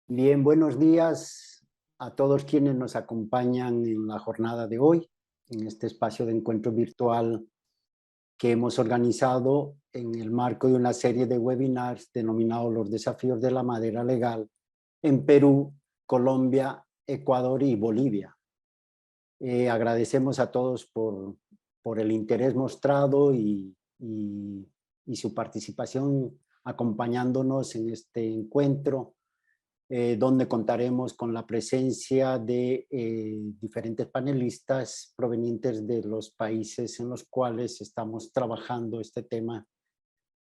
Bien, buenos días a todos quienes nos acompañan en la jornada de hoy, en este espacio de encuentro virtual que hemos organizado en el marco de una serie de webinars denominados Los desafíos de la madera legal en Perú, Colombia, Ecuador y Bolivia. Agradecemos a todos por el interés mostrado y su participación acompañándonos en este encuentro, donde contaremos con la presencia de diferentes panelistas provenientes de los países en los cuales estamos trabajando este tema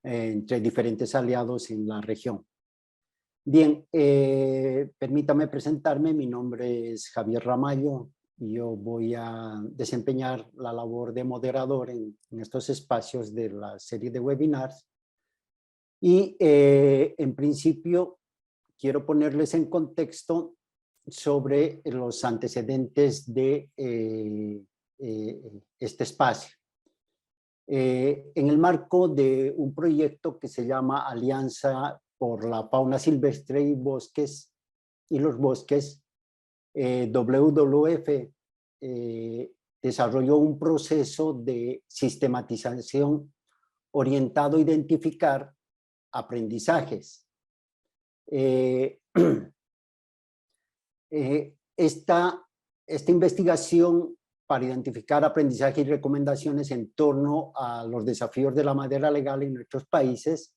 entre diferentes aliados en la región. Bien, permítame presentarme, mi nombre es Javier Ramallo y yo voy a desempeñar la labor de moderador en estos espacios de la serie de webinars y en principio quiero ponerles en contexto sobre los antecedentes de este espacio. En el marco de un proyecto que se llama Alianza por la Fauna Silvestre y los Bosques, WWF desarrolló un proceso de sistematización orientado a identificar aprendizajes. Esta investigación para identificar aprendizaje y recomendaciones en torno a los desafíos de la madera legal en nuestros países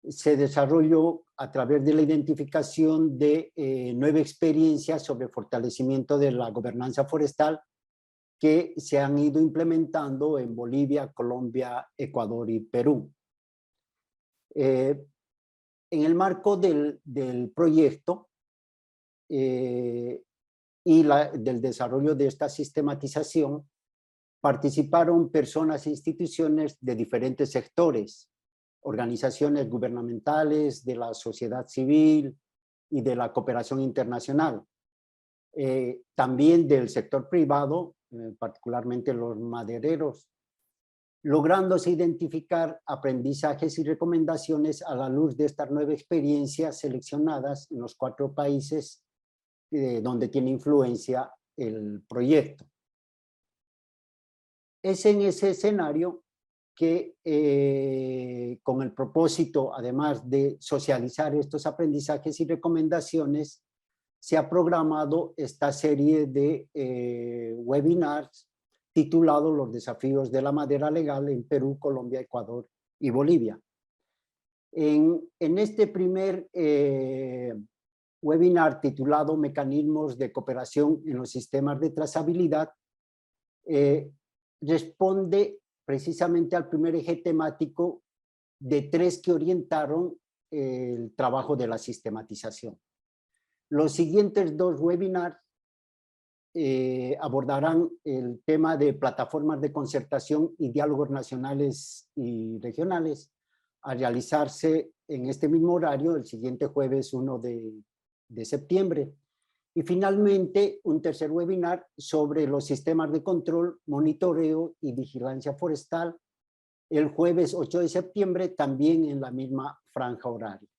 se desarrolló a través de la identificación de 9 experiencias sobre fortalecimiento de la gobernanza forestal que se han ido implementando en Bolivia, Colombia, Ecuador y Perú. En el marco del proyecto del desarrollo de esta sistematización, participaron personas e instituciones de diferentes sectores, organizaciones gubernamentales, de la sociedad civil y de la cooperación internacional. También del sector privado, particularmente los madereros, lográndose identificar aprendizajes y recomendaciones a la luz de estas 9 experiencias seleccionadas en los 4 países donde tiene influencia el proyecto. Es en ese escenario que con el propósito, además de socializar estos aprendizajes y recomendaciones, se ha programado esta serie de webinars titulado Los desafíos de la madera legal en Perú, Colombia, Ecuador y Bolivia. En este primer webinar titulado Mecanismos de cooperación en los sistemas de trazabilidad, responde precisamente al primer eje temático de 3 que orientaron el trabajo de la sistematización. Los siguientes 2 webinars abordarán el tema de plataformas de concertación y diálogos nacionales y regionales, a realizarse en este mismo horario, el siguiente jueves 1 de septiembre. Y finalmente, un tercer webinar sobre los sistemas de control, monitoreo y vigilancia forestal, el jueves 8 de septiembre, también en la misma franja horaria.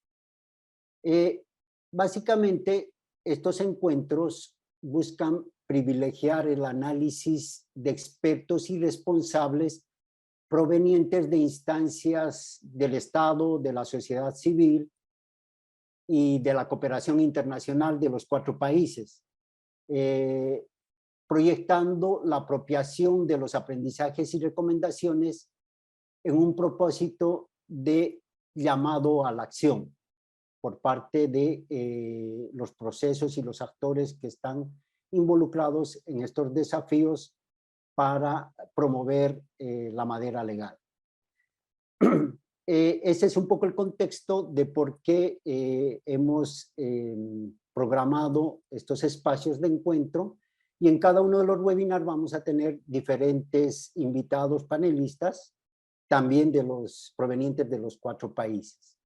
Básicamente, estos encuentros buscan privilegiar el análisis de expertos y responsables provenientes de instancias del Estado, de la sociedad civil y de la cooperación internacional de los 4 países, proyectando la apropiación de los aprendizajes y recomendaciones en un propósito de llamado a la acción por parte de los procesos y los actores que están involucrados en estos desafíos para promover la madera legal. Ese es un poco el contexto de por qué hemos programado estos espacios de encuentro, y en cada uno de los webinars vamos a tener diferentes invitados panelistas, también provenientes de los 4 países.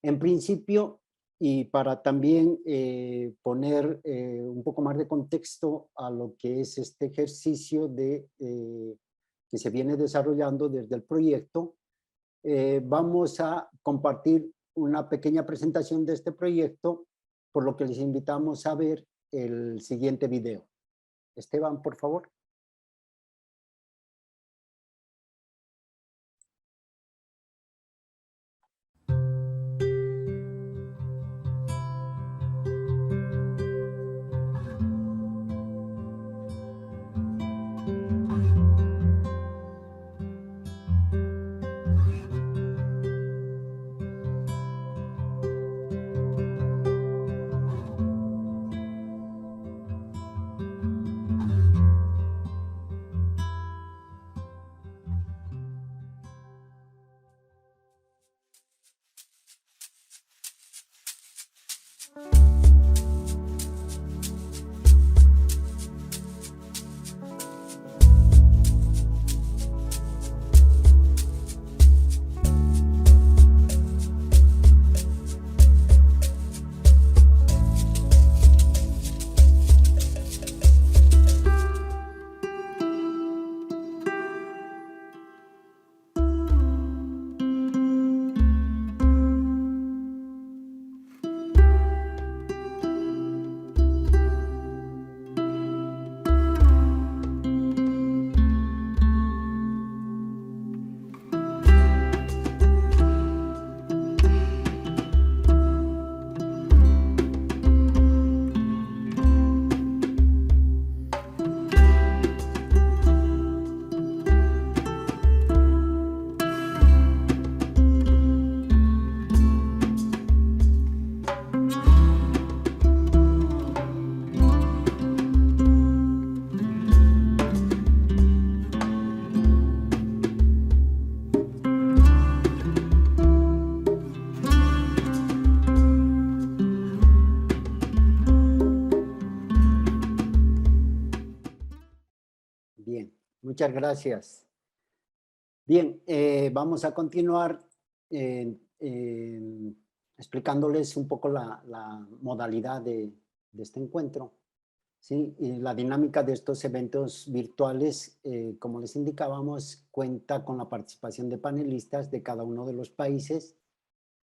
En principio, y para también poner un poco más de contexto a lo que es este ejercicio que se viene desarrollando desde el proyecto, vamos a compartir una pequeña presentación de este proyecto por lo que les invitamos a ver el siguiente video. Esteban, por favor. Bien, muchas gracias. Bien, vamos a continuar explicándoles un poco la modalidad de este encuentro. ¿Sí? Y la dinámica de estos eventos virtuales, como les indicábamos, cuenta con la participación de panelistas de cada uno de los países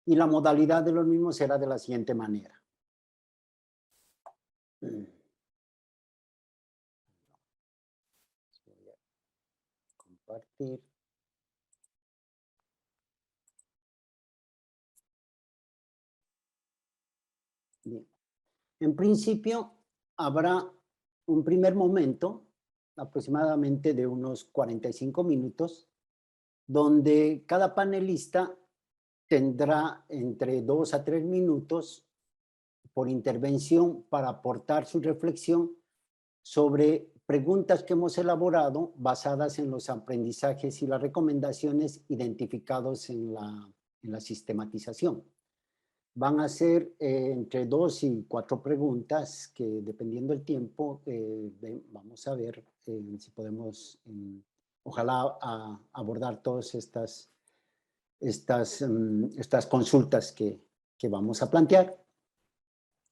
y la modalidad de los mismos será de la siguiente manera. Voy a compartir. Bien. En principio, habrá un primer momento, aproximadamente de unos 45 minutos, donde cada panelista tendrá entre 2 a 3 minutos por intervención para aportar su reflexión sobre preguntas que hemos elaborado basadas en los aprendizajes y las recomendaciones identificados en la sistematización. Van a ser entre 2 y 4 preguntas que, dependiendo del tiempo, vamos a ver si podemos, ojalá, abordar todas estas consultas que vamos a plantear.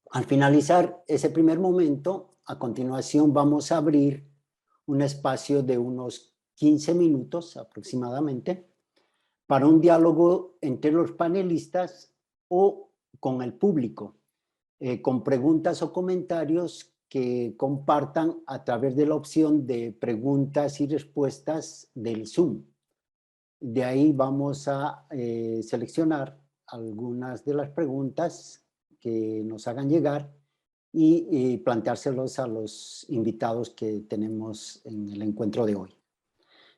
Al finalizar ese primer momento, a continuación vamos a abrir un espacio de unos 15 minutos aproximadamente para un diálogo entre los panelistas o con el público, con preguntas o comentarios que compartan a través de la opción de preguntas y respuestas del Zoom. De ahí vamos a seleccionar algunas de las preguntas que nos hagan llegar y planteárselos a los invitados que tenemos en el encuentro de hoy.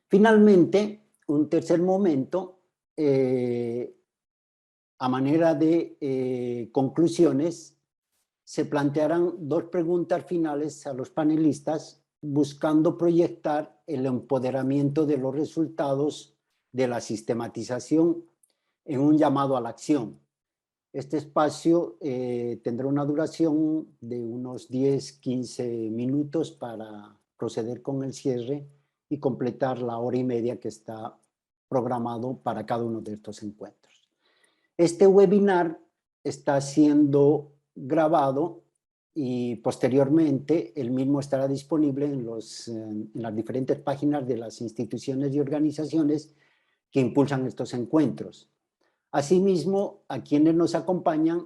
Finalmente, un tercer momento, a manera de conclusiones, se plantearán 2 preguntas finales a los panelistas buscando proyectar el empoderamiento de los resultados de la sistematización en un llamado a la acción. Este espacio tendrá una duración de unos 10-15 minutos para proceder con el cierre y completar la hora y media que está programado para cada uno de estos encuentros. Este webinar está siendo grabado y posteriormente el mismo estará disponible en las diferentes páginas de las instituciones y organizaciones que impulsan estos encuentros. Asimismo, a quienes nos acompañan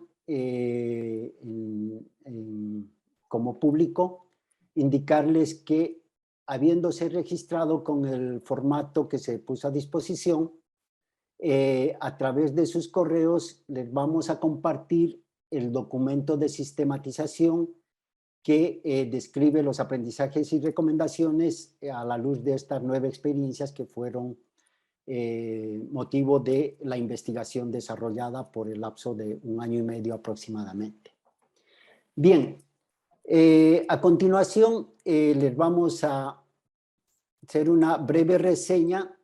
como público, indicarles que, habiéndose registrado con el formato que se puso a disposición, a través de sus correos les vamos a compartir el documento de sistematización que describe los aprendizajes y recomendaciones a la luz de estas 9 experiencias que fueron motivo de la investigación desarrollada por el lapso de 1 año y medio aproximadamente. Bien, a continuación les vamos a hacer una breve reseña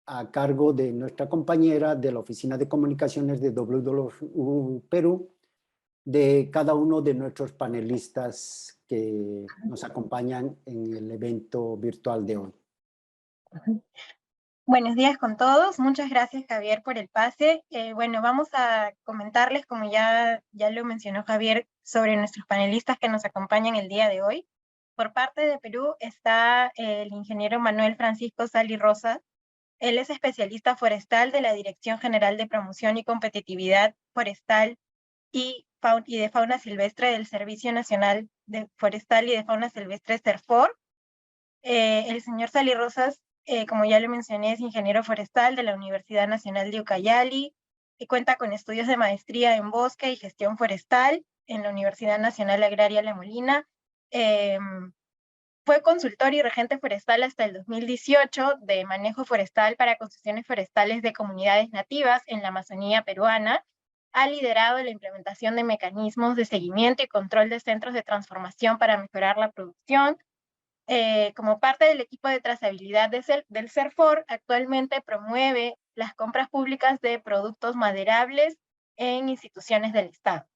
a cargo de nuestra compañera de la Oficina de Comunicaciones de WWF Perú, de cada uno de nuestros panelistas que nos acompañan en el evento virtual de hoy. Buenos días con todos. Muchas gracias, Javier, por el pase. Bueno, vamos a comentarles, como ya lo mencionó Javier, sobre nuestros panelistas que nos acompañan el día de hoy. Por parte de Perú está el ingeniero Manuel Francisco Sali Rosa. Él es especialista forestal de la Dirección General de Promoción y Competitividad Forestal y de Fauna Silvestre del Servicio Nacional de Forestal y de Fauna Silvestre, SERFOR. El señor Sali Rosas, como ya lo mencioné, es ingeniero forestal de la Universidad Nacional de Ucayali y cuenta con estudios de maestría en bosque y gestión forestal en la Universidad Nacional Agraria La Molina. Fue consultor y regente forestal hasta el 2018 de manejo forestal para concesiones forestales de comunidades nativas en la Amazonía peruana. Ha liderado la implementación de mecanismos de seguimiento y control de centros de transformación para mejorar la producción. Como parte del equipo de trazabilidad del SERFOR, actualmente promueve las compras públicas de productos maderables en instituciones del Estado.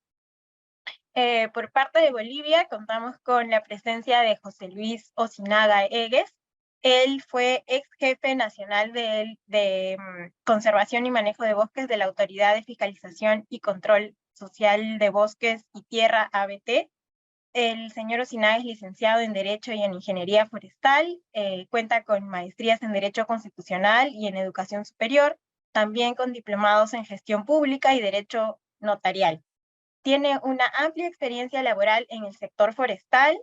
Por parte de Bolivia, contamos con la presencia de José Luis Osinaga Egues. Él fue ex jefe nacional de Conservación y Manejo de Bosques de la Autoridad de Fiscalización y Control Social de Bosques y Tierra, ABT. El señor Osinaga es licenciado en Derecho y en Ingeniería Forestal, cuenta con maestrías en Derecho Constitucional y en Educación Superior, también con diplomados en Gestión Pública y Derecho Notarial. Tiene una amplia experiencia laboral en el sector forestal,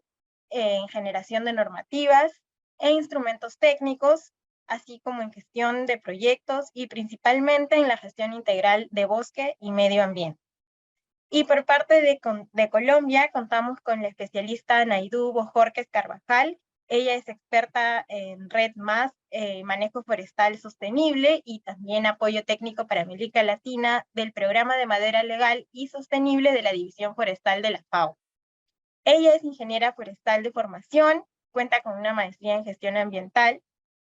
en generación de normativas e instrumentos técnicos, así como en gestión de proyectos y principalmente en la gestión integral de bosque y medio ambiente. Y por parte de Colombia contamos con la especialista Naidú Bojorquez Carvajal. Ella es experta en Red Más, manejo forestal sostenible y también apoyo técnico para América Latina del Programa de Madera Legal y Sostenible de la División Forestal de la FAO. Ella es ingeniera forestal de formación, cuenta con una maestría en gestión ambiental,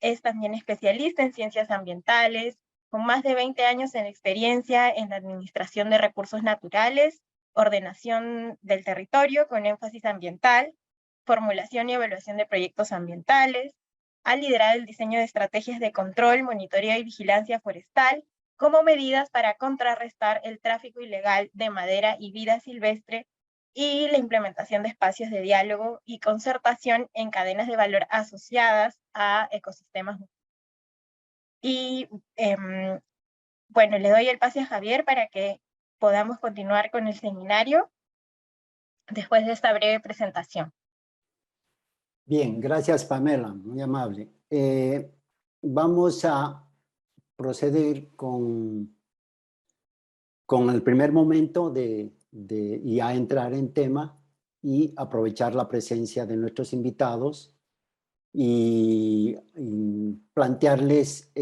es también especialista en ciencias ambientales, con más de 20 años en experiencia en la administración de recursos naturales, ordenación del territorio con énfasis ambiental, formulación y evaluación de proyectos ambientales. Ha liderado el diseño de estrategias de control, monitoreo y vigilancia forestal como medidas para contrarrestar el tráfico ilegal de madera y vida silvestre y la implementación de espacios de diálogo y concertación en cadenas de valor asociadas a ecosistemas. Y bueno, le doy el pase a Javier para que podamos continuar con el seminario después de esta breve presentación. Bien, gracias Pamela, muy amable. Vamos a proceder con el primer momento y a entrar en tema y aprovechar la presencia de nuestros invitados y plantearles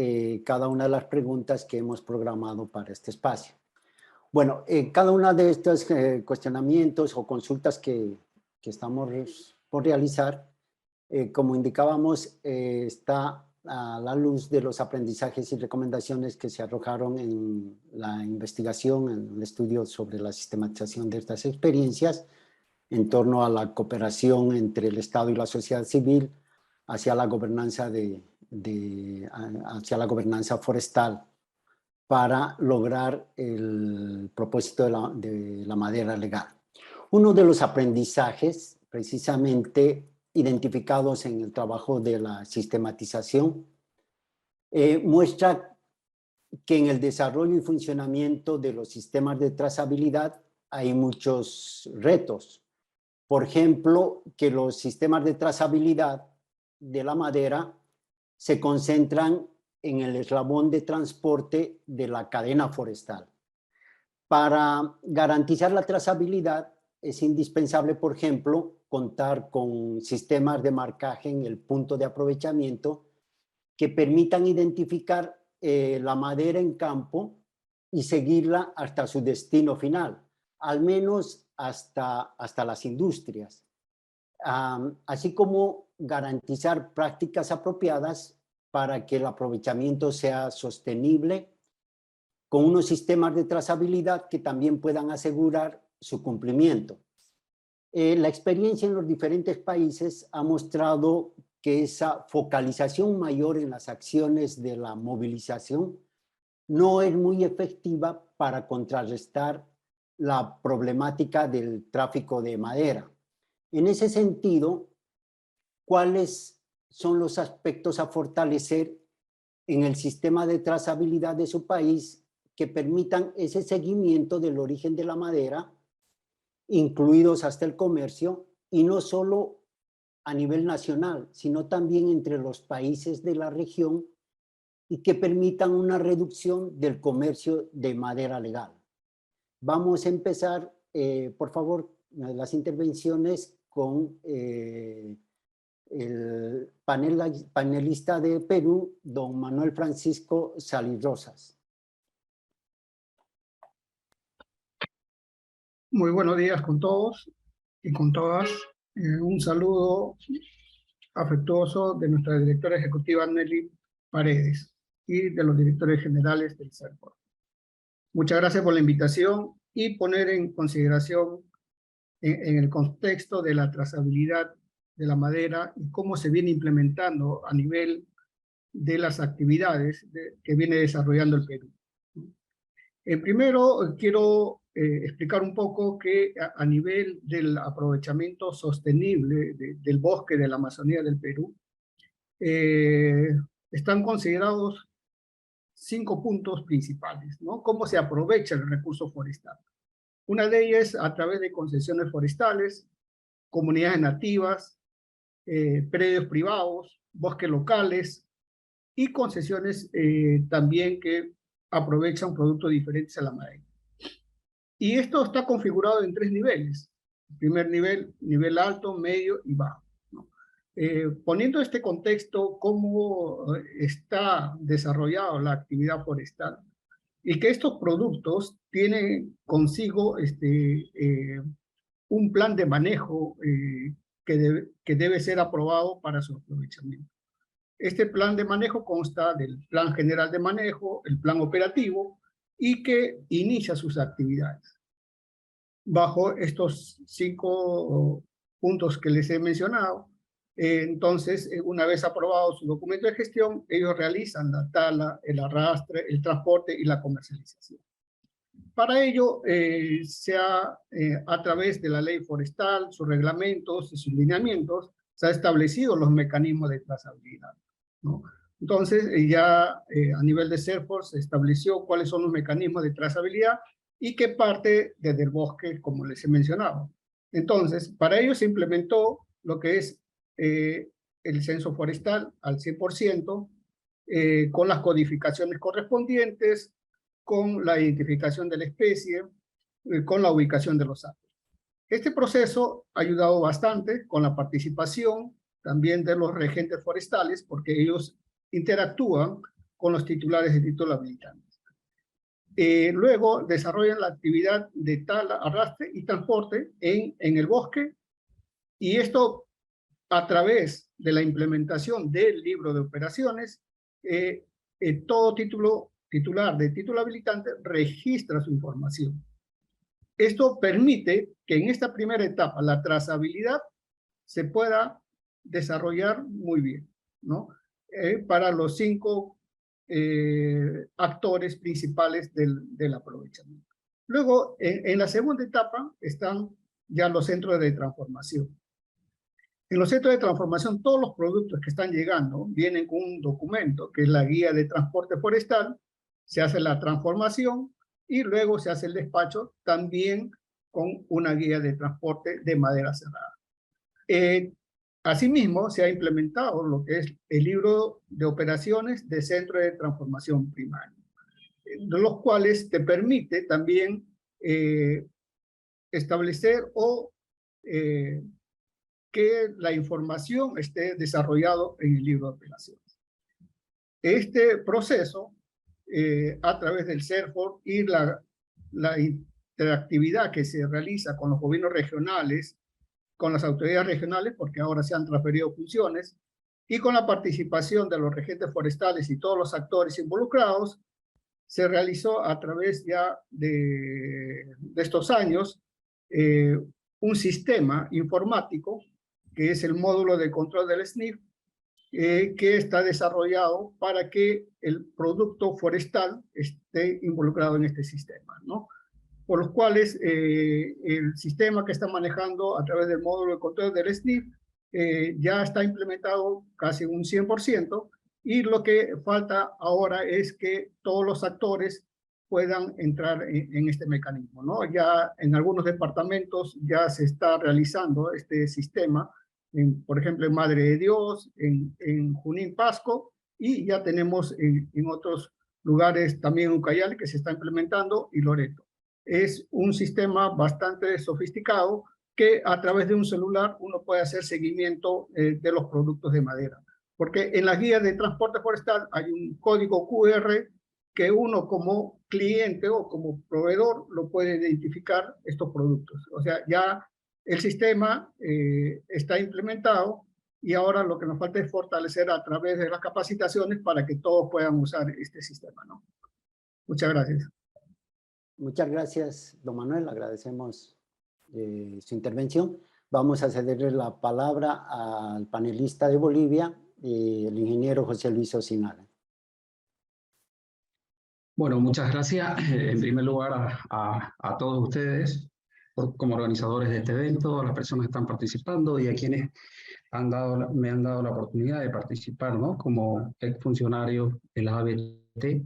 cada una de las preguntas que hemos programado para este espacio. Bueno, cada una de estos cuestionamientos o consultas que estamos por realizar, como indicábamos, está a la luz de los aprendizajes y recomendaciones que se arrojaron en la investigación, en el estudio sobre la sistematización de estas experiencias en torno a la cooperación entre el Estado y la sociedad civil hacia la gobernanza, hacia la gobernanza forestal para lograr el propósito de la madera legal. Uno de los aprendizajes precisamente identificados en el trabajo de la sistematización muestra que en el desarrollo y funcionamiento de los sistemas de trazabilidad hay muchos retos. Por ejemplo, que los sistemas de trazabilidad de la madera se concentran en el eslabón de transporte de la cadena forestal. Para garantizar la trazabilidad es indispensable, por ejemplo, contar con sistemas de marcaje en el punto de aprovechamiento que permitan identificar la madera en campo y seguirla hasta su destino final, al menos hasta las industrias. Así como garantizar prácticas apropiadas para que el aprovechamiento sea sostenible, con unos sistemas de trazabilidad que también puedan asegurar su cumplimiento. La experiencia en los diferentes países ha mostrado que esa focalización mayor en las acciones de la movilización no es muy efectiva para contrarrestar la problemática del tráfico de madera. En ese sentido, ¿cuáles son los aspectos a fortalecer en el sistema de trazabilidad de su país que permitan ese seguimiento del origen de la madera, incluidos hasta el comercio, y no solo a nivel nacional, sino también entre los países de la región, y que permitan una reducción del comercio de madera legal? Vamos a empezar, por favor, las intervenciones con el panelista de Perú, don Manuel Francisco Salis Rosas. Muy buenos días con todos y con todas. Un saludo afectuoso de nuestra directora ejecutiva Nelly Paredes y de los directores generales del CERPOR. Muchas gracias por la invitación y poner en consideración en el contexto de la trazabilidad de la madera y cómo se viene implementando a nivel de las actividades que viene desarrollando el Perú. Primero, quiero explicar un poco que a nivel del aprovechamiento sostenible del bosque de la Amazonía del Perú, están considerados 5 puntos principales, ¿no? ¿Cómo se aprovecha el recurso forestal? Una de ellas es a través de concesiones forestales, comunidades nativas, predios privados, bosques locales y concesiones también que aprovechan productos diferentes a la madera. Y esto está configurado en 3 niveles. Primer nivel, nivel alto, medio y bajo, ¿no? Poniendo este contexto, cómo está desarrollada la actividad forestal y que estos productos tienen consigo un plan de manejo que debe ser aprobado para su aprovechamiento. Este plan de manejo consta del plan general de manejo, el plan operativo y que inicia sus actividades. Bajo estos 5 puntos que les he mencionado, entonces, una vez aprobado su documento de gestión, ellos realizan la tala, el arrastre, el transporte y la comercialización. Para ello, a través de la ley forestal, sus reglamentos y sus lineamientos, se han establecido los mecanismos de trazabilidad, ¿no? Entonces, a nivel de CERPOR se estableció cuáles son los mecanismos de trazabilidad y qué parte desde el bosque, como les he mencionado. Entonces, para ello se implementó lo que es el censo forestal al 100%, con las codificaciones correspondientes, con la identificación de la especie, con la ubicación de los árboles. Este proceso ha ayudado bastante con la participación también de los regentes forestales, porque ellos interactúan con los titulares de título habilitante. Luego desarrollan la actividad de tala, arrastre y transporte en el bosque, y esto a través de la implementación del libro de operaciones. Todo titular de título habilitante registra su información. Esto permite que en esta primera etapa la trazabilidad se pueda desarrollar muy bien, ¿no? Para los 5 actores principales del aprovechamiento. Luego, en la segunda etapa están ya los centros de transformación. En los centros de transformación, todos los productos que están llegando vienen con un documento, que es la guía de transporte forestal, se hace la transformación y luego se hace el despacho también con una guía de transporte de madera cerrada. Asimismo, se ha implementado lo que es el libro de operaciones de centro de transformación primaria, de los cuales te permite también establecer o que la información esté desarrollado en el libro de operaciones. Este proceso, a través del CERFOR y la interactividad que se realiza con los gobiernos regionales, con las autoridades regionales, porque ahora se han transferido funciones, y con la participación de los regentes forestales y todos los actores involucrados, se realizó a través ya de estos años un sistema informático, que es el módulo de control del SNIF, que está desarrollado para que el producto forestal esté involucrado en este sistema, ¿no? Por los cuales el sistema que está manejando a través del módulo de control del SNIF ya está implementado casi un 100%, y lo que falta ahora es que todos los actores puedan entrar en este mecanismo, ¿no? Ya en algunos departamentos ya se está realizando este sistema, por ejemplo, en Madre de Dios, en Junín Pasco, y ya tenemos en otros lugares también en Ucayali que se está implementando, y Loreto. Es un sistema bastante sofisticado que a través de un celular uno puede hacer seguimiento de los productos de madera. Porque en las guías de transporte forestal hay un código QR que uno como cliente o como proveedor lo puede identificar estos productos. O sea, ya el sistema está implementado, y ahora lo que nos falta es fortalecer a través de las capacitaciones para que todos puedan usar este sistema, ¿no? Muchas gracias. Muchas gracias, don Manuel. Agradecemos su intervención. Vamos a cederle la palabra al panelista de Bolivia, el ingeniero José Luis Osinara. Bueno, muchas gracias en primer lugar a todos ustedes como organizadores de este evento, a las personas que están participando y a quienes me han dado la oportunidad de participar, ¿no? Como exfuncionario de la ABT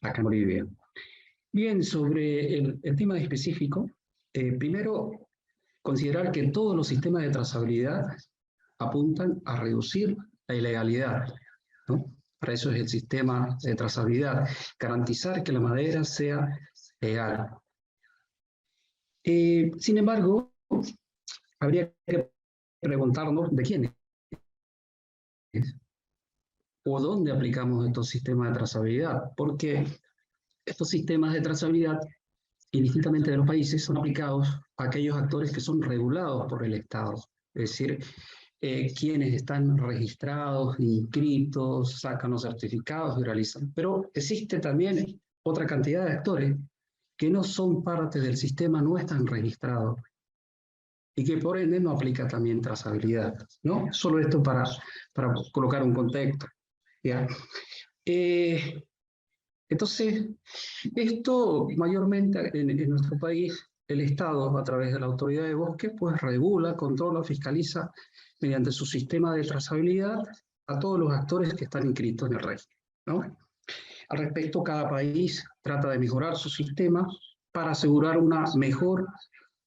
acá en Bolivia. Bien, sobre el tema específico, primero considerar que todos los sistemas de trazabilidad apuntan a reducir la ilegalidad, ¿no? Para eso es el sistema de trazabilidad, garantizar que la madera sea legal. Sin embargo, habría que preguntarnos de quién es o dónde aplicamos estos sistemas de trazabilidad, porque estos sistemas de trazabilidad, indistintamente de los países, son aplicados a aquellos actores que son regulados por el Estado, es decir, quienes están registrados, inscritos, sacan los certificados y realizan. Pero existe también otra cantidad de actores que no son parte del sistema, no están registrados y que por ende no aplica también trazabilidad, ¿no? Solo esto para colocar un contexto, ¿ya? Entonces, esto mayormente en nuestro país, el Estado, a través de la Autoridad de Bosques, pues regula, controla, fiscaliza mediante su sistema de trazabilidad a todos los actores que están inscritos en el régimen, ¿no? Al respecto, cada país trata de mejorar su sistema para asegurar una mejor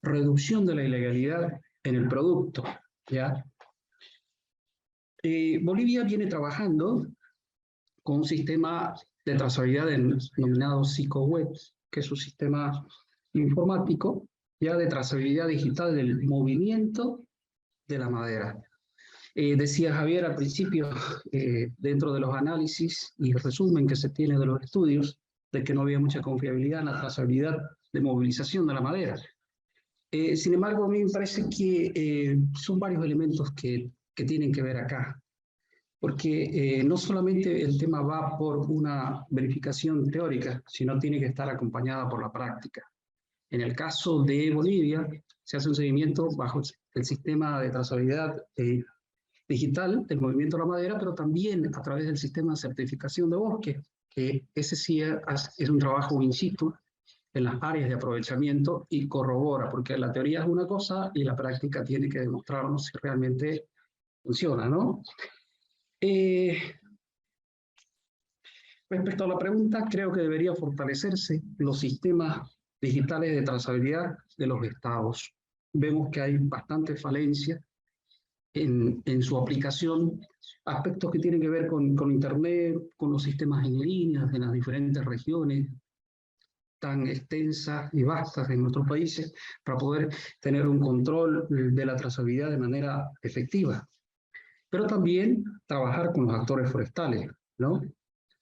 reducción de la ilegalidad en el producto, ¿ya? Bolivia viene trabajando con un sistema de trazabilidad denominado SICOWEB, que es un sistema informático ya de trazabilidad digital del movimiento de la madera. Decía Javier al principio, dentro de los análisis y el resumen que se tiene de los estudios, de que no había mucha confiabilidad en la trazabilidad de movilización de la madera. Sin embargo, a mí me parece que son varios elementos que tienen que ver acá. Porque no solamente el tema va por una verificación teórica, sino tiene que estar acompañada por la práctica. En el caso de Bolivia, se hace un seguimiento bajo el sistema de trazabilidad digital del movimiento de la madera, pero también a través del sistema de certificación de bosque, que ese sí es un trabajo in situ en las áreas de aprovechamiento y corrobora, porque la teoría es una cosa y la práctica tiene que demostrarnos si realmente funciona, ¿no? Respecto a la pregunta, creo que debería fortalecerse los sistemas digitales de trazabilidad de los estados. Vemos que hay bastante falencia en su aplicación, aspectos que tienen que ver con Internet, con los sistemas en línea de las diferentes regiones tan extensas y vastas en nuestros países, para poder tener un control de la trazabilidad de manera efectiva. Pero también trabajar con los actores forestales, ¿no?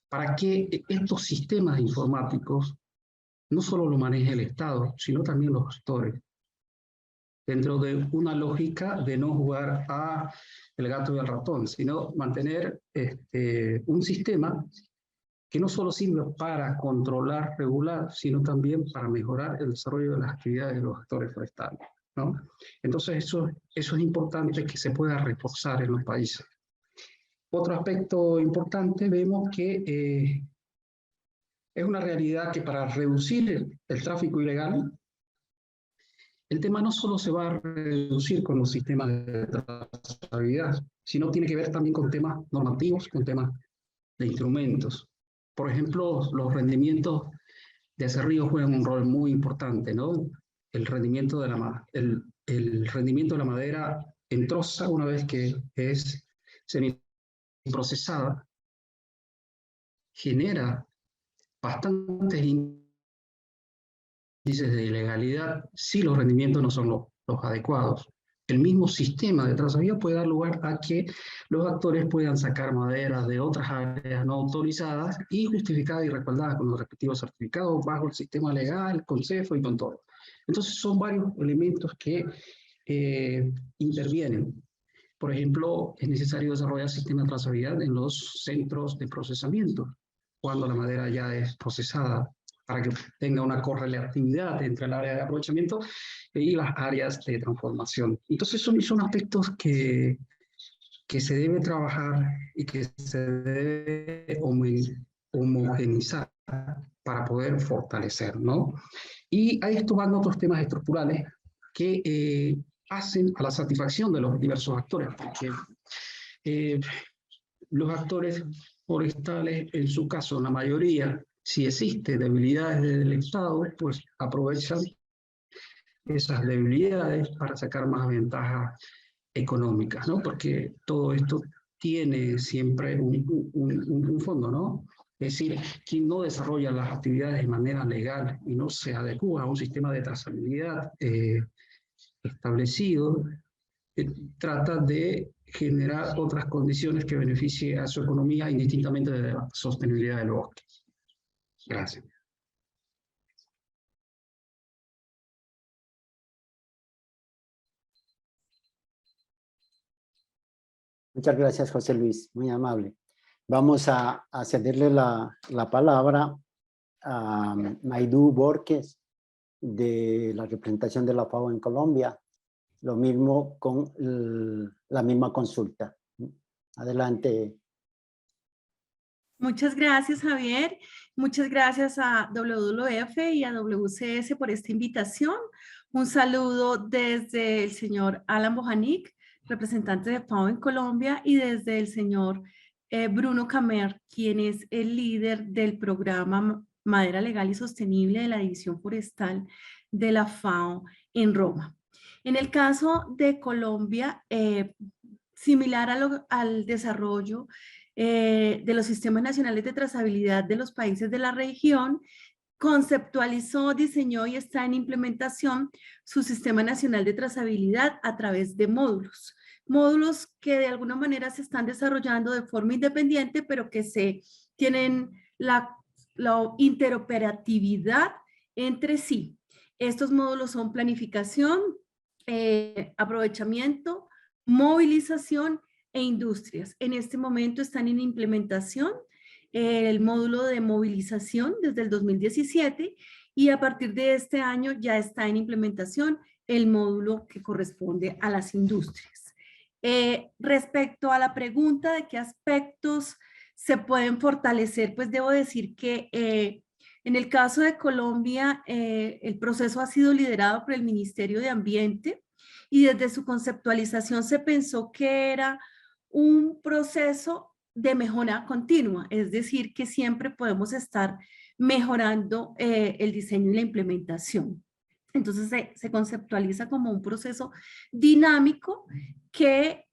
Para que estos sistemas informáticos no solo lo maneje el Estado, sino también los actores, dentro de una lógica de no jugar a el gato y el ratón, sino mantener un sistema que no solo sirve para controlar, regular, sino también para mejorar el desarrollo de las actividades de los actores forestales, ¿no? Entonces eso es importante que se pueda reforzar en los países. Otro aspecto importante, vemos que es una realidad que para reducir el tráfico ilegal, el tema no solo se va a reducir con los sistemas de trazabilidad, sino tiene que ver también con temas normativos, con temas de instrumentos. Por ejemplo, los rendimientos de acerrío juegan un rol muy importante, ¿no? El rendimiento de la madera en troza, una vez que es semiprocesada, genera bastantes índices de ilegalidad si los rendimientos no son los adecuados. El mismo sistema de trazabilidad puede dar lugar a que los actores puedan sacar maderas de otras áreas no autorizadas y justificadas y respaldadas con los respectivos certificados bajo el sistema legal, con CEFO y con todo. Entonces son varios elementos que intervienen. Por ejemplo, es necesario desarrollar sistemas de trazabilidad en los centros de procesamiento, cuando la madera ya es procesada, para que tenga una correlatividad entre el área de aprovechamiento y las áreas de transformación. Entonces son aspectos que se debe trabajar y que se debe homogenizar para poder fortalecer, ¿no? Y a esto van otros temas estructurales que hacen a la satisfacción de los diversos actores, porque los actores forestales, en su caso, la mayoría, si existe debilidades del Estado, pues aprovechan esas debilidades para sacar más ventajas económicas, ¿no? Porque todo esto tiene siempre un fondo, ¿no? Es decir, quien no desarrolla las actividades de manera legal y no se adecua a un sistema de trazabilidad establecido, trata de generar otras condiciones que beneficien a su economía indistintamente de la sostenibilidad del bosque. Gracias. Muchas gracias, José Luis, muy amable. Vamos a cederle la palabra a Maidú Borges, de la representación de la FAO en Colombia. Lo mismo con la misma consulta. Adelante. Muchas gracias, Javier. Muchas gracias a WWF y a WCS por esta invitación. Un saludo desde el señor Alan Bojanic, representante de FAO en Colombia, y desde el señor Bruno Camer, quien es el líder del programa Madera Legal y Sostenible de la División Forestal de la FAO en Roma. En el caso de Colombia, similar al desarrollo de los sistemas nacionales de trazabilidad de los países de la región, conceptualizó, diseñó y está en implementación su sistema nacional de trazabilidad a través de módulos. Módulos que de alguna manera se están desarrollando de forma independiente, pero que tienen la interoperatividad entre sí. Estos módulos son planificación, aprovechamiento, movilización e industrias. En este momento están en implementación el módulo de movilización desde el 2017 y a partir de este año ya está en implementación el módulo que corresponde a las industrias. Respecto a la pregunta de qué aspectos se pueden fortalecer, pues debo decir que en el caso de Colombia el proceso ha sido liderado por el Ministerio de Ambiente y desde su conceptualización se pensó que era un proceso de mejora continua, es decir, que siempre podemos estar mejorando el diseño y la implementación. Entonces se conceptualiza como un proceso dinámico que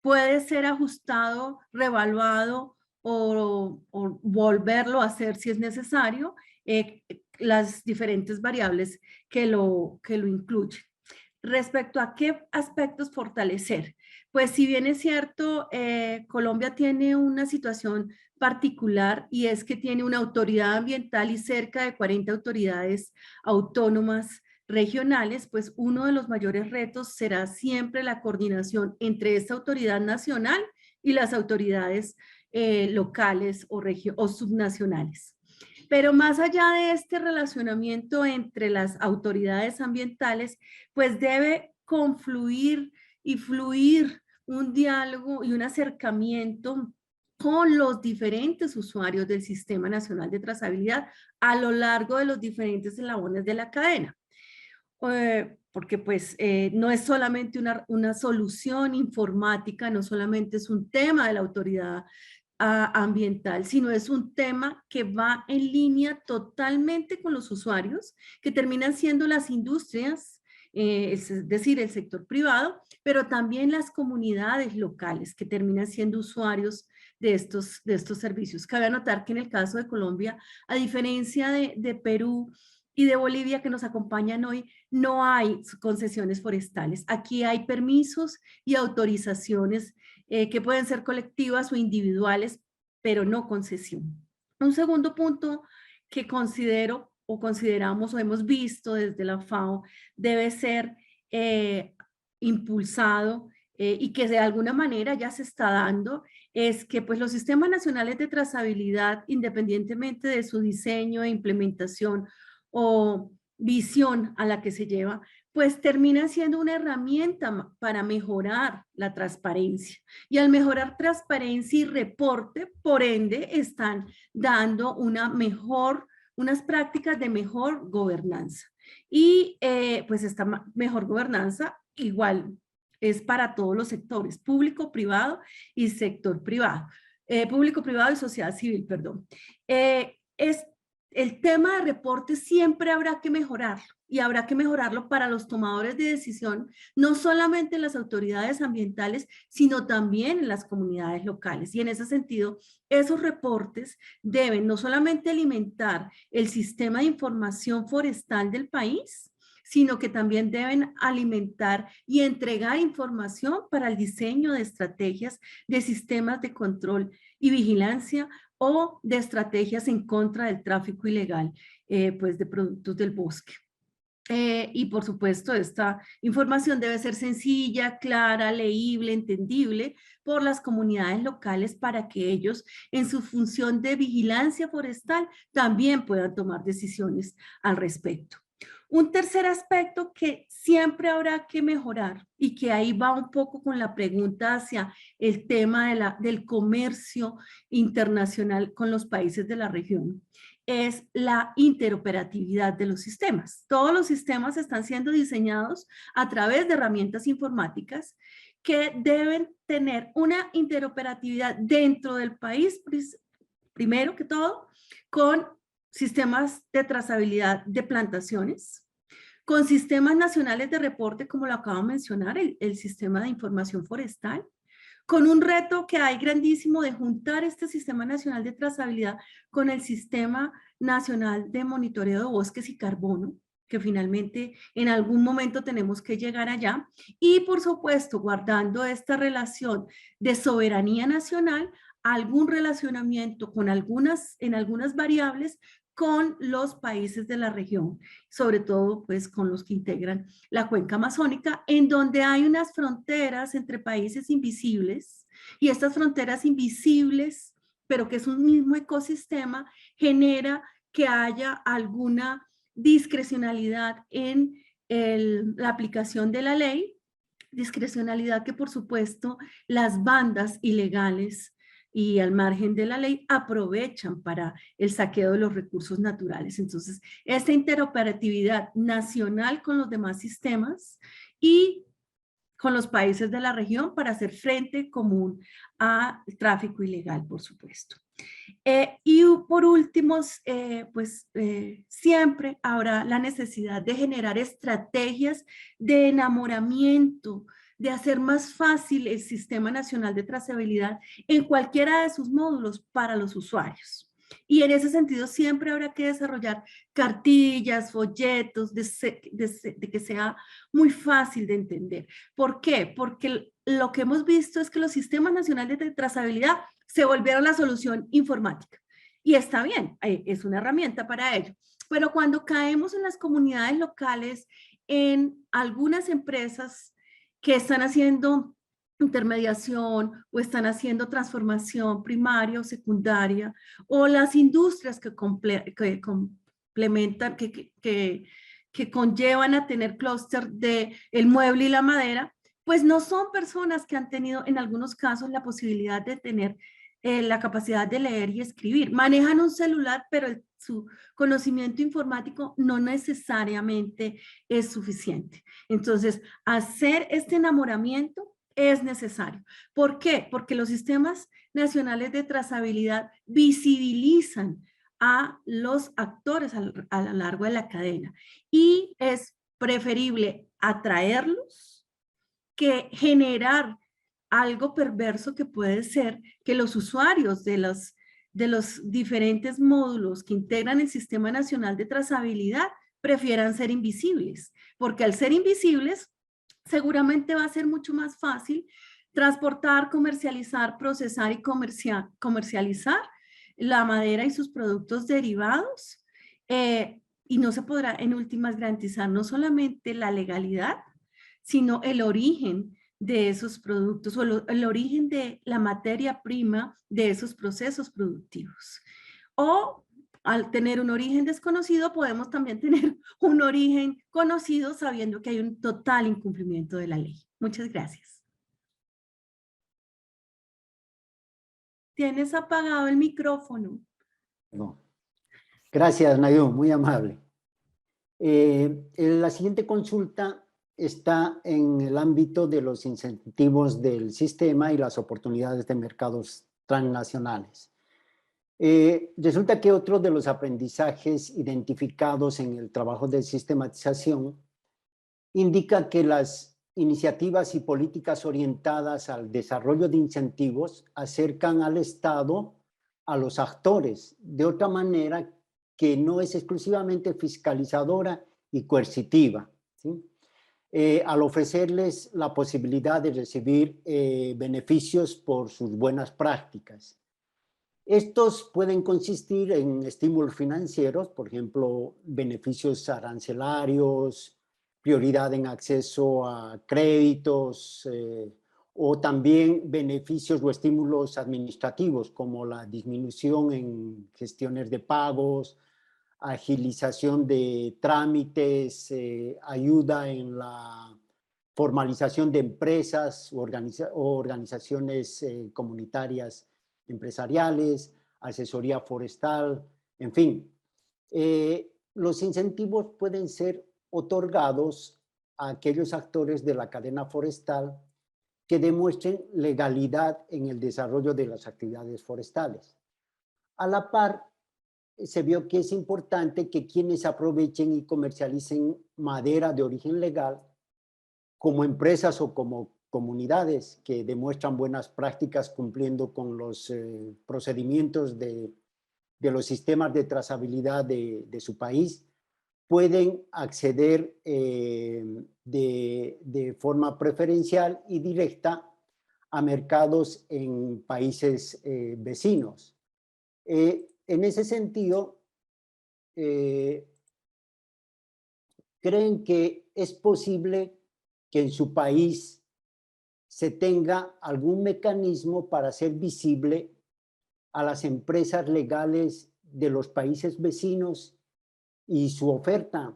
puede ser ajustado, reevaluado o volverlo a hacer si es necesario, las diferentes variables que lo incluyen. Respecto a qué aspectos fortalecer, pues si bien es cierto, Colombia tiene una situación particular y es que tiene una autoridad ambiental y cerca de 40 autoridades autónomas regionales, pues uno de los mayores retos será siempre la coordinación entre esta autoridad nacional y las autoridades locales o subnacionales. Pero más allá de este relacionamiento entre las autoridades ambientales, pues debe confluir y fluir un diálogo y un acercamiento con los diferentes usuarios del Sistema Nacional de Trazabilidad a lo largo de los diferentes eslabones de la cadena. Porque pues no es solamente una solución informática, no solamente es un tema de la autoridad ambiental, sino es un tema que va en línea totalmente con los usuarios, que terminan siendo las industrias, es decir, el sector privado, pero también las comunidades locales que terminan siendo usuarios de estos servicios. Cabe anotar que en el caso de Colombia, a diferencia de Perú y de Bolivia que nos acompañan hoy, no hay concesiones forestales. Aquí hay permisos y autorizaciones que pueden ser colectivas o individuales, pero no concesión. Un segundo punto que considero o consideramos o hemos visto desde la FAO debe ser impulsado y que de alguna manera ya se está dando, es que pues los sistemas nacionales de trazabilidad, independientemente de su diseño e implementación o visión a la que se lleva, pues termina siendo una herramienta para mejorar la transparencia. Y al mejorar transparencia y reporte, por ende, están dando unas prácticas de mejor gobernanza. Y pues esta mejor gobernanza igual es para todos los sectores, público, privado y sector privado. Público, privado y sociedad civil, perdón. El tema de reporte siempre habrá que mejorarlo y habrá que mejorarlo para los tomadores de decisión, no solamente en las autoridades ambientales, sino también en las comunidades locales. Y en ese sentido, esos reportes deben no solamente alimentar el sistema de información forestal del país, sino que también deben alimentar y entregar información para el diseño de estrategias de sistemas de control y vigilancia o de estrategias en contra del tráfico ilegal pues de productos del bosque. Y por supuesto, esta información debe ser sencilla, clara, leíble, entendible por las comunidades locales para que ellos, en su función de vigilancia forestal, también puedan tomar decisiones al respecto. Un tercer aspecto que siempre habrá que mejorar y que ahí va un poco con la pregunta hacia el tema del comercio internacional con los países de la región es la interoperatividad de los sistemas. Todos los sistemas están siendo diseñados a través de herramientas informáticas que deben tener una interoperatividad dentro del país, primero que todo, con sistemas de trazabilidad de plantaciones, con sistemas nacionales de reporte, como lo acabo de mencionar, el sistema de información forestal, con un reto que hay grandísimo de juntar este Sistema Nacional de Trazabilidad con el Sistema Nacional de Monitoreo de Bosques y Carbono, que finalmente en algún momento tenemos que llegar allá, y por supuesto guardando esta relación de soberanía nacional, algún relacionamiento con en algunas variables con los países de la región, sobre todo pues con los que integran la cuenca amazónica, en donde hay unas fronteras entre países invisibles, y estas fronteras invisibles, pero que es un mismo ecosistema, genera que haya alguna discrecionalidad en la aplicación de la ley, discrecionalidad que por supuesto las bandas ilegales y al margen de la ley aprovechan para el saqueo de los recursos naturales. Entonces, esta interoperatividad nacional con los demás sistemas y con los países de la región para hacer frente común al tráfico ilegal, por supuesto. Y por último, siempre habrá la necesidad de generar estrategias de enamoramiento, de hacer más fácil el Sistema Nacional de Trazabilidad en cualquiera de sus módulos para los usuarios. Y en ese sentido siempre habrá que desarrollar cartillas, folletos, de que sea muy fácil de entender. ¿Por qué? Porque lo que hemos visto es que los sistemas nacionales de trazabilidad se volvieron la solución informática. Y está bien, es una herramienta para ello. Pero cuando caemos en las comunidades locales, en algunas empresas que están haciendo intermediación o están haciendo transformación primaria o secundaria, o las industrias que complementan, que conllevan a tener clúster de el mueble y la madera, pues no son personas que han tenido en algunos casos la posibilidad de tener la capacidad de leer y escribir. Manejan un celular, pero su conocimiento informático no necesariamente es suficiente. Entonces, hacer este enamoramiento es necesario. ¿Por qué? Porque los sistemas nacionales de trazabilidad visibilizan a los actores a lo largo de la cadena y es preferible atraerlos que generar algo perverso que puede ser que los usuarios de los diferentes módulos que integran el Sistema Nacional de Trazabilidad prefieran ser invisibles, porque al ser invisibles seguramente va a ser mucho más fácil transportar, comercializar, procesar y comercializar la madera y sus productos derivados, y no se podrá en últimas garantizar no solamente la legalidad, sino el origen de esos productos o el origen de la materia prima de esos procesos productivos. O al tener un origen desconocido, podemos también tener un origen conocido sabiendo que hay un total incumplimiento de la ley. Muchas gracias. Tienes apagado el micrófono. No. Gracias, Nayo, muy amable. La siguiente consulta está en el ámbito de los incentivos del sistema y las oportunidades de mercados transnacionales. Resulta que otro de los aprendizajes identificados en el trabajo de sistematización indica que las iniciativas y políticas orientadas al desarrollo de incentivos acercan al Estado a los actores de otra manera que no es exclusivamente fiscalizadora y coercitiva, ¿sí? Al ofrecerles la posibilidad de recibir beneficios por sus buenas prácticas. Estos pueden consistir en estímulos financieros, por ejemplo, beneficios arancelarios, prioridad en acceso a créditos, o también beneficios o estímulos administrativos, como la disminución en gestiones de pagos, agilización de trámites, ayuda en la formalización de empresas o organizaciones comunitarias empresariales, asesoría forestal, en fin. Los incentivos pueden ser otorgados a aquellos actores de la cadena forestal que demuestren legalidad en el desarrollo de las actividades forestales. A la par, se vio que es importante que quienes aprovechen y comercialicen madera de origen legal, como empresas o como comunidades que demuestran buenas prácticas cumpliendo con los procedimientos de los sistemas de trazabilidad de su país, pueden acceder de forma preferencial y directa a mercados en países vecinos. En ese sentido, ¿creen que es posible que en su país se tenga algún mecanismo para hacer visible a las empresas legales de los países vecinos y su oferta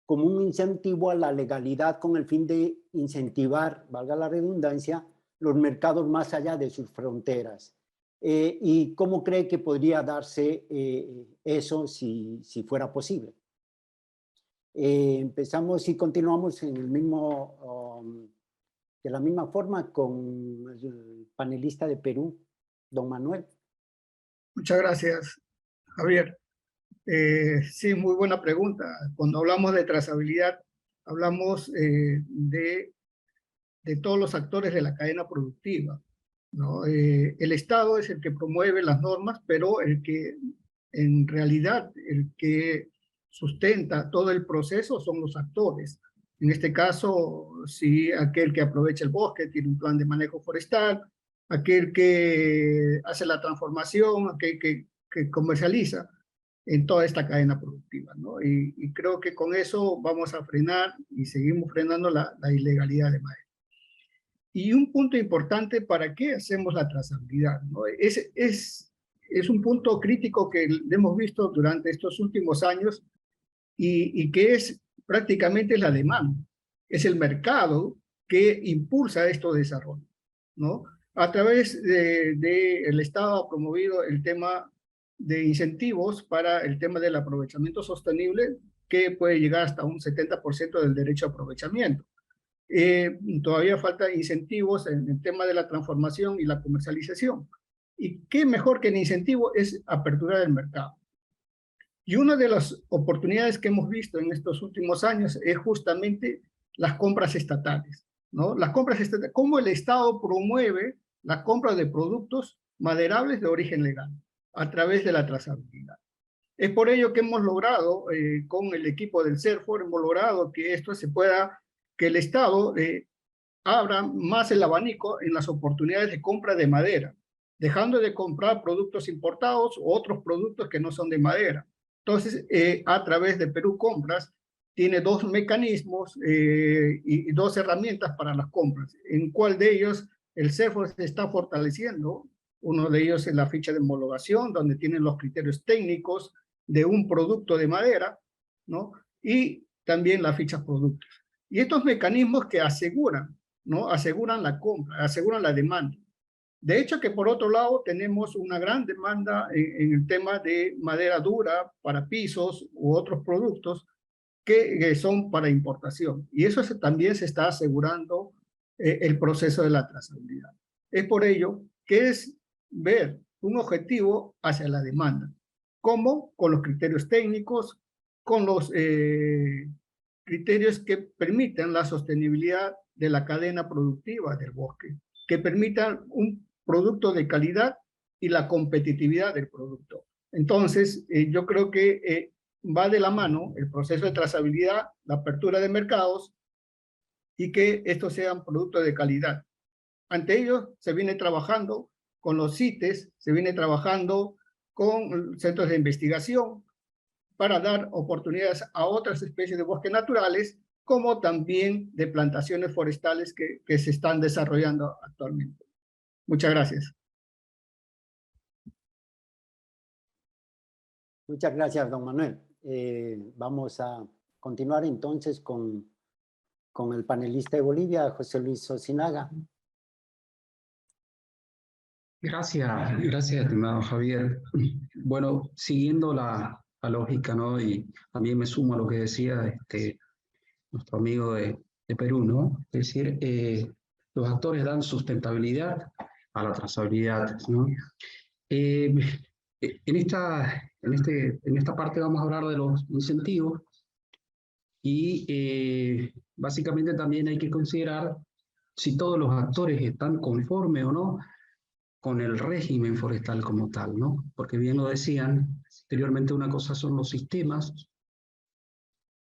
como un incentivo a la legalidad con el fin de incentivar, valga la redundancia, los mercados más allá de sus fronteras? ¿Y cómo cree que podría darse eso si fuera posible? Empezamos y continuamos en el mismo, de la misma forma con el panelista de Perú, don Manuel. Muchas gracias, Javier. Sí, muy buena pregunta. Cuando hablamos de trazabilidad, hablamos de todos los actores de la cadena productiva, ¿no? El Estado es el que promueve las normas, pero en realidad, el que sustenta todo el proceso son los actores. En este caso, sí, aquel que aprovecha el bosque tiene un plan de manejo forestal, aquel que hace la transformación, aquel que comercializa en toda esta cadena productiva, ¿no? Y creo que con eso vamos a frenar y seguimos frenando la ilegalidad de madera. Y un punto importante, ¿para qué hacemos la trazabilidad, ¿no? Es un punto crítico que hemos visto durante estos últimos años y que es prácticamente la demanda. Es el mercado que impulsa estos desarrollos, ¿no? A través el Estado ha promovido el tema de incentivos para el tema del aprovechamiento sostenible, que puede llegar hasta un 70% del derecho a aprovechamiento. Todavía falta incentivos en el tema de la transformación y la comercialización. Y qué mejor que el incentivo es apertura del mercado. Y una de las oportunidades que hemos visto en estos últimos años es justamente las compras estatales, ¿no? Las compras estatales, cómo el Estado promueve la compra de productos maderables de origen legal a través de la trazabilidad. Es por ello que hemos logrado, con el equipo del CERFOR, hemos logrado que esto se pueda, que el Estado abra más el abanico en las oportunidades de compra de madera, dejando de comprar productos importados o otros productos que no son de madera. Entonces, a través de Perú Compras, tiene dos mecanismos y dos herramientas para las compras, en cuál de ellos el CERFOR se está fortaleciendo. Uno de ellos es la ficha de homologación, donde tienen los criterios técnicos de un producto de madera, ¿no? Y también la ficha productos. Y estos mecanismos que aseguran, ¿no? Aseguran la compra, aseguran la demanda. De hecho, que por otro lado tenemos una gran demanda en el tema de madera dura para pisos u otros productos que son para importación. Y eso también se está asegurando el proceso de la trazabilidad. Es por ello que es ver un objetivo hacia la demanda. ¿Cómo? Con los criterios técnicos, con los criterios que permitan la sostenibilidad de la cadena productiva del bosque, que permitan un producto de calidad y la competitividad del producto. Entonces, yo creo que va de la mano el proceso de trazabilidad, la apertura de mercados y que estos sean productos de calidad. Ante ello, se viene trabajando con los CITES, se viene trabajando con centros de investigación para dar oportunidades a otras especies de bosques naturales, como también de plantaciones forestales que se están desarrollando actualmente. Muchas gracias. Muchas gracias, don Manuel. Vamos a continuar entonces con el panelista de Bolivia, José Luis Osinaga. Gracias, estimado Javier. Bueno, siguiendo la lógica, ¿no? Y también me sumo a lo que decía nuestro amigo de Perú, ¿no? Es decir, los actores dan sustentabilidad a la trazabilidad, ¿no? En esta parte vamos a hablar de los incentivos y básicamente también hay que considerar si todos los actores están conformes o no con el régimen forestal como tal, ¿no? Porque bien lo decían, anteriormente una cosa son los sistemas,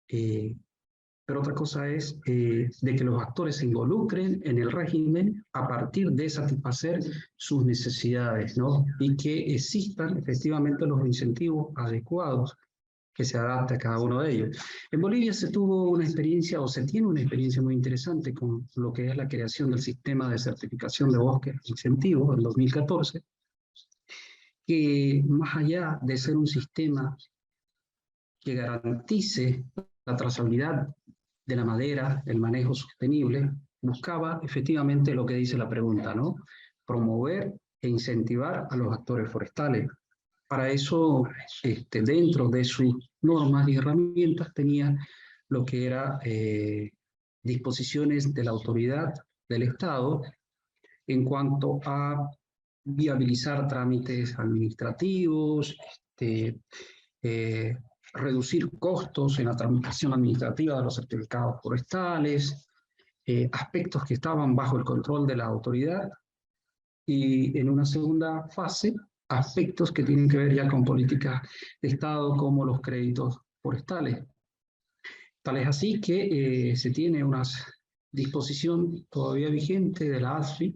pero otra cosa es de que los actores se involucren en el régimen a partir de satisfacer sus necesidades, ¿no? Y que existan efectivamente los incentivos adecuados que se adapte a cada uno de ellos. En Bolivia se tuvo una experiencia, o se tiene una experiencia muy interesante con lo que es la creación del sistema de certificación de bosques incentivos en 2014, que más allá de ser un sistema que garantice la trazabilidad de la madera, el manejo sostenible, buscaba efectivamente lo que dice la pregunta, ¿no? Promover e incentivar a los actores forestales. Para eso, dentro de sus normas y herramientas, tenía lo que era disposiciones de la autoridad del Estado en cuanto a viabilizar trámites administrativos, reducir costos en la tramitación administrativa de los certificados forestales, aspectos que estaban bajo el control de la autoridad, y en una segunda fase, aspectos que tienen que ver ya con políticas de Estado como los créditos forestales. Tal es así que se tiene una disposición todavía vigente de la ASFI,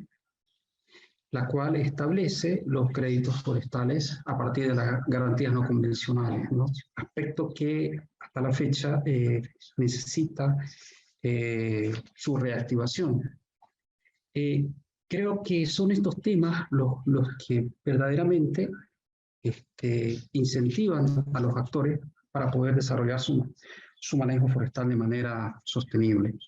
la cual establece los créditos forestales a partir de las garantías no convencionales, ¿no? Aspecto que hasta la fecha necesita su reactivación. Creo que son estos temas los que verdaderamente incentivan a los actores para poder desarrollar su manejo forestal de manera sostenible.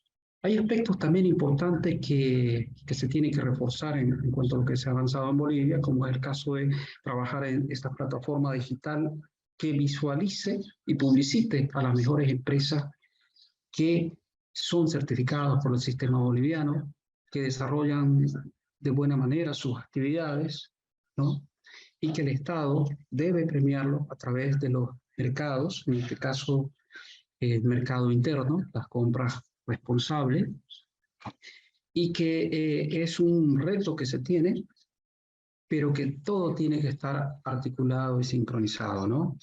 Hay aspectos también importantes que se tienen que reforzar en cuanto a lo que se ha avanzado en Bolivia, como es el caso de trabajar en esta plataforma digital que visualice y publicite a las mejores empresas que son certificadas por el sistema boliviano, que desarrollan de buena manera sus actividades, ¿no? Y que el Estado debe premiarlo a través de los mercados, en este caso el mercado interno, las compras responsables, y que es un reto que se tiene, pero que todo tiene que estar articulado y sincronizado, ¿no?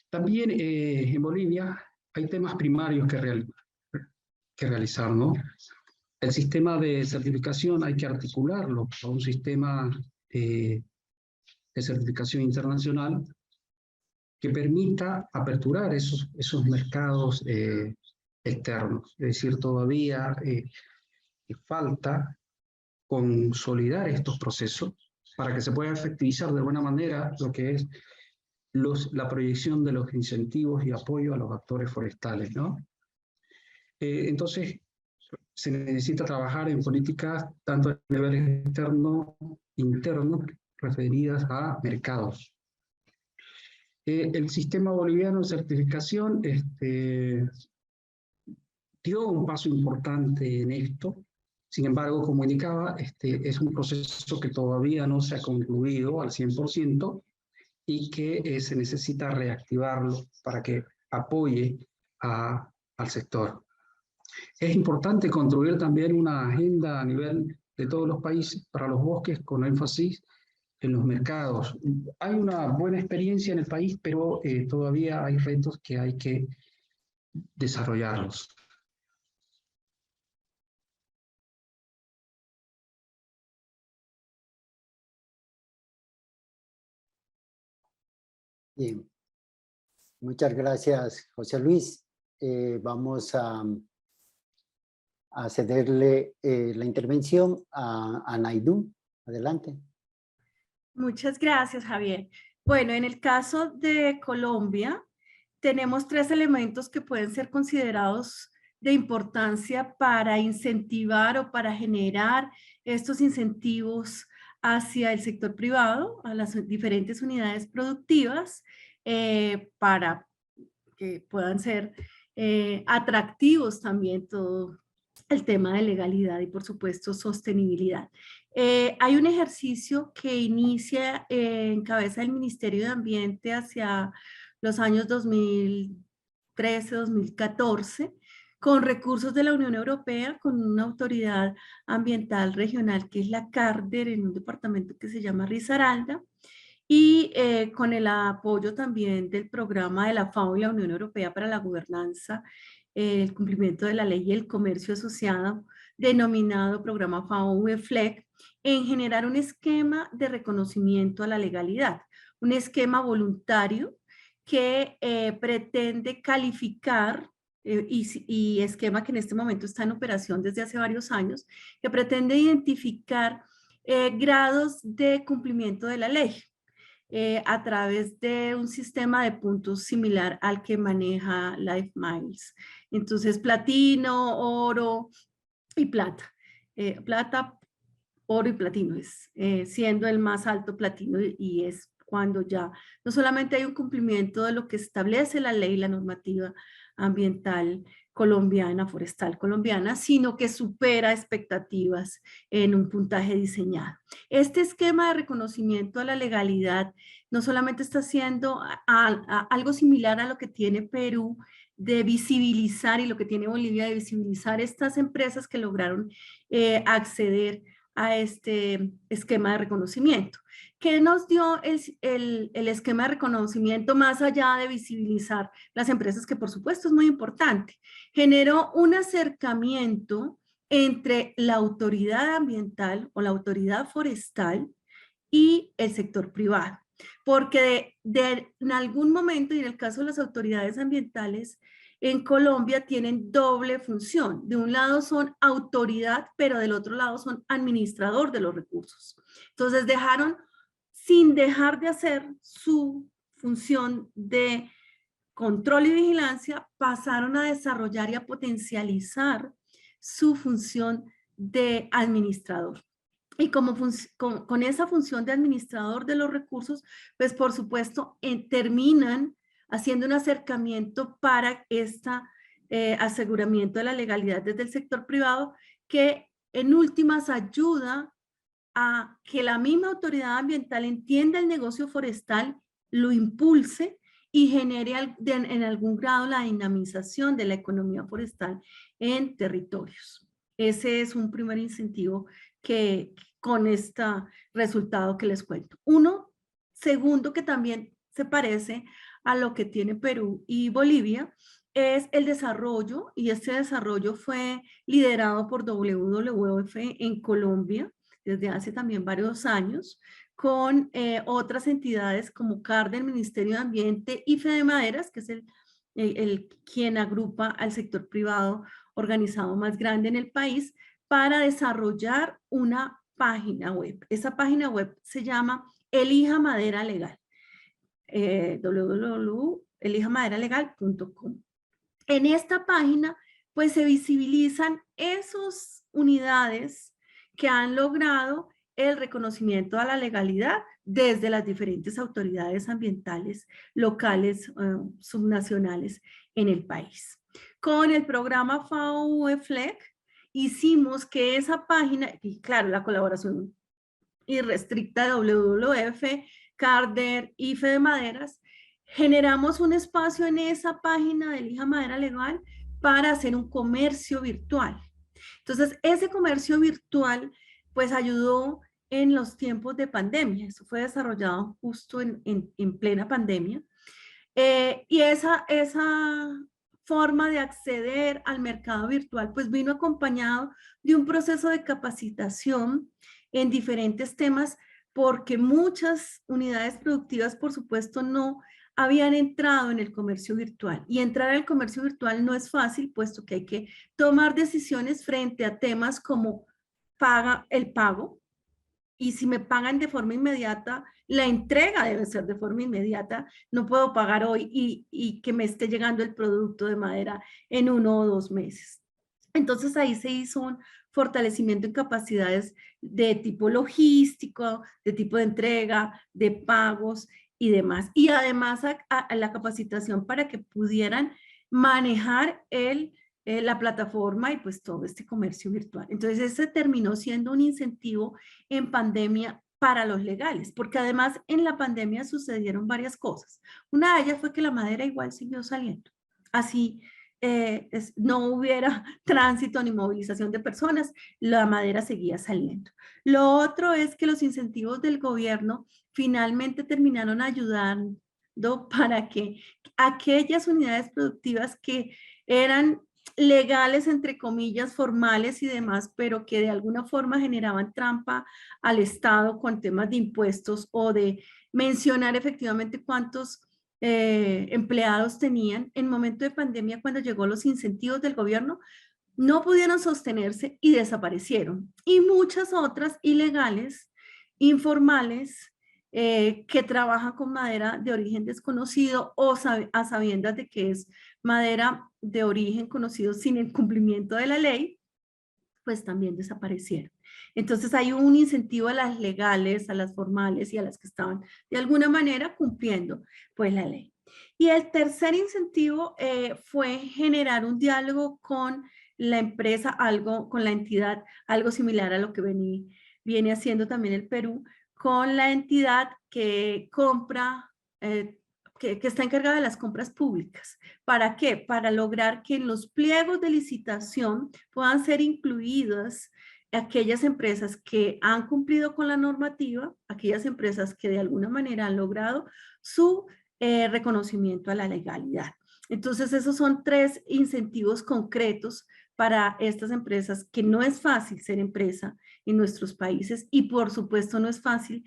También en Bolivia hay temas primarios que realizar, ¿no? El sistema de certificación hay que articularlo a un sistema de certificación internacional que permita aperturar esos mercados externos. Es decir, todavía falta consolidar estos procesos para que se pueda efectivizar de buena manera lo que es la proyección de los incentivos y apoyo a los actores forestales, ¿no? Entonces, se necesita trabajar en políticas tanto a nivel externo, interno, referidas a mercados. El sistema boliviano de certificación dio un paso importante en esto. Sin embargo, como indicaba, es un proceso que todavía no se ha concluido al 100% y que se necesita reactivarlo para que apoye al sector. Es importante construir también una agenda a nivel de todos los países para los bosques con énfasis en los mercados. Hay una buena experiencia en el país, pero todavía hay retos que hay que desarrollarlos. Bien. Muchas gracias, José Luis. Vamos a cederle la intervención a Naidoo. Adelante. Muchas gracias, Javier. Bueno, en el caso de Colombia, tenemos 3 elementos que pueden ser considerados de importancia para incentivar o para generar estos incentivos hacia el sector privado, a las diferentes unidades productivas, para que puedan ser atractivos también todo el tema de legalidad y, por supuesto, sostenibilidad. Hay un ejercicio que inicia en cabeza del Ministerio de Ambiente hacia los años 2013-2014, con recursos de la Unión Europea, con una autoridad ambiental regional que es la CARDER, en un departamento que se llama Risaralda, y con el apoyo también del programa de la FAO y la Unión Europea para la gobernanza, el cumplimiento de la ley y el comercio asociado, denominado programa FAO-UEFLEC, en generar un esquema de reconocimiento a la legalidad, un esquema voluntario que pretende calificar, y esquema que en este momento está en operación desde hace varios años, que pretende identificar grados de cumplimiento de la ley a través de un sistema de puntos similar al que maneja Life Miles. Entonces, platino, oro y plata. Plata, oro y platino, siendo el más alto platino, y es cuando ya no solamente hay un cumplimiento de lo que establece la ley y la normativa ambiental colombiana, forestal colombiana, sino que supera expectativas en un puntaje diseñado. Este esquema de reconocimiento a la legalidad no solamente está haciendo algo similar a lo que tiene Perú, de visibilizar, y lo que tiene Bolivia, de visibilizar estas empresas que lograron acceder a este esquema de reconocimiento. ¿Qué nos dio el esquema de reconocimiento más allá de visibilizar las empresas, que por supuesto es muy importante? Generó un acercamiento entre la autoridad ambiental o la autoridad forestal y el sector privado. Porque en algún momento, y en el caso de las autoridades ambientales en Colombia, tienen doble función. De un lado son autoridad, pero del otro lado son administrador de los recursos. Entonces dejaron, sin dejar de hacer su función de control y vigilancia, pasaron a desarrollar y a potencializar su función de administrador. Y con esa función de administrador de los recursos, pues por supuesto terminan haciendo un acercamiento para este aseguramiento de la legalidad desde el sector privado, que en últimas ayuda a que la misma autoridad ambiental entienda el negocio forestal, lo impulse y genere en algún grado la dinamización de la economía forestal en territorios. Ese es un primer incentivo que con este resultado que les cuento. Uno, segundo, que también se parece a lo que tiene Perú y Bolivia, es el desarrollo, y este desarrollo fue liderado por WWF en Colombia desde hace también varios años, con otras entidades como CARDE, el Ministerio de Ambiente, y FEDEMADERAS, que es quien agrupa al sector privado organizado más grande en el país, para desarrollar una página web. Esa página web se llama Elija Madera Legal, www.elijamaderalegal.com. En esta página pues se visibilizan esas unidades que han logrado el reconocimiento a la legalidad desde las diferentes autoridades ambientales locales, subnacionales en el país. Con el programa FAO-FLEC hicimos que esa página, y claro, la colaboración irrestricta de WWF, CARDER y FEDEMADERAS, generamos un espacio en esa página de Elija Madera Legal para hacer un comercio virtual. Entonces, ese comercio virtual pues ayudó en los tiempos de pandemia. Eso fue desarrollado justo en plena pandemia. Y esa forma de acceder al mercado virtual pues vino acompañado de un proceso de capacitación en diferentes temas, porque muchas unidades productivas por supuesto no habían entrado en el comercio virtual, y entrar al comercio virtual no es fácil, puesto que hay que tomar decisiones frente a temas como el pago, y si me pagan de forma inmediata, la entrega debe ser de forma inmediata. No puedo pagar hoy y que me esté llegando el producto de madera en 1 o 2 meses. Entonces ahí se hizo un fortalecimiento en capacidades de tipo logístico, de tipo de entrega, de pagos y demás. Y además a la capacitación para que pudieran manejar la plataforma y pues todo este comercio virtual. Entonces ese terminó siendo un incentivo en pandemia para los legales, porque además en la pandemia sucedieron varias cosas. Una de ellas fue que la madera igual siguió saliendo. Así no hubiera tránsito ni movilización de personas, la madera seguía saliendo. Lo otro es que los incentivos del gobierno finalmente terminaron ayudando para que aquellas unidades productivas que eran legales, entre comillas, formales y demás, pero que de alguna forma generaban trampa al Estado con temas de impuestos o de mencionar efectivamente cuántos empleados tenían, en momento de pandemia, cuando llegó los incentivos del gobierno, no pudieron sostenerse y desaparecieron. Y muchas otras ilegales, informales, que trabajan con madera de origen desconocido o a sabiendas de que es madera de origen conocido sin el cumplimiento de la ley, pues también desaparecieron. Entonces hay un incentivo a las legales, a las formales y a las que estaban de alguna manera cumpliendo pues la ley. Y el tercer incentivo fue generar un diálogo con la empresa, con la entidad, algo similar a lo que viene haciendo también el Perú, con la entidad que compra, que está encargada de las compras públicas. ¿Para qué? Para lograr que en los pliegos de licitación puedan ser incluidas aquellas empresas que han cumplido con la normativa, aquellas empresas que de alguna manera han logrado su reconocimiento a la legalidad. Entonces, esos son 3 incentivos concretos para estas empresas, que no es fácil ser empresa en nuestros países y por supuesto no es fácil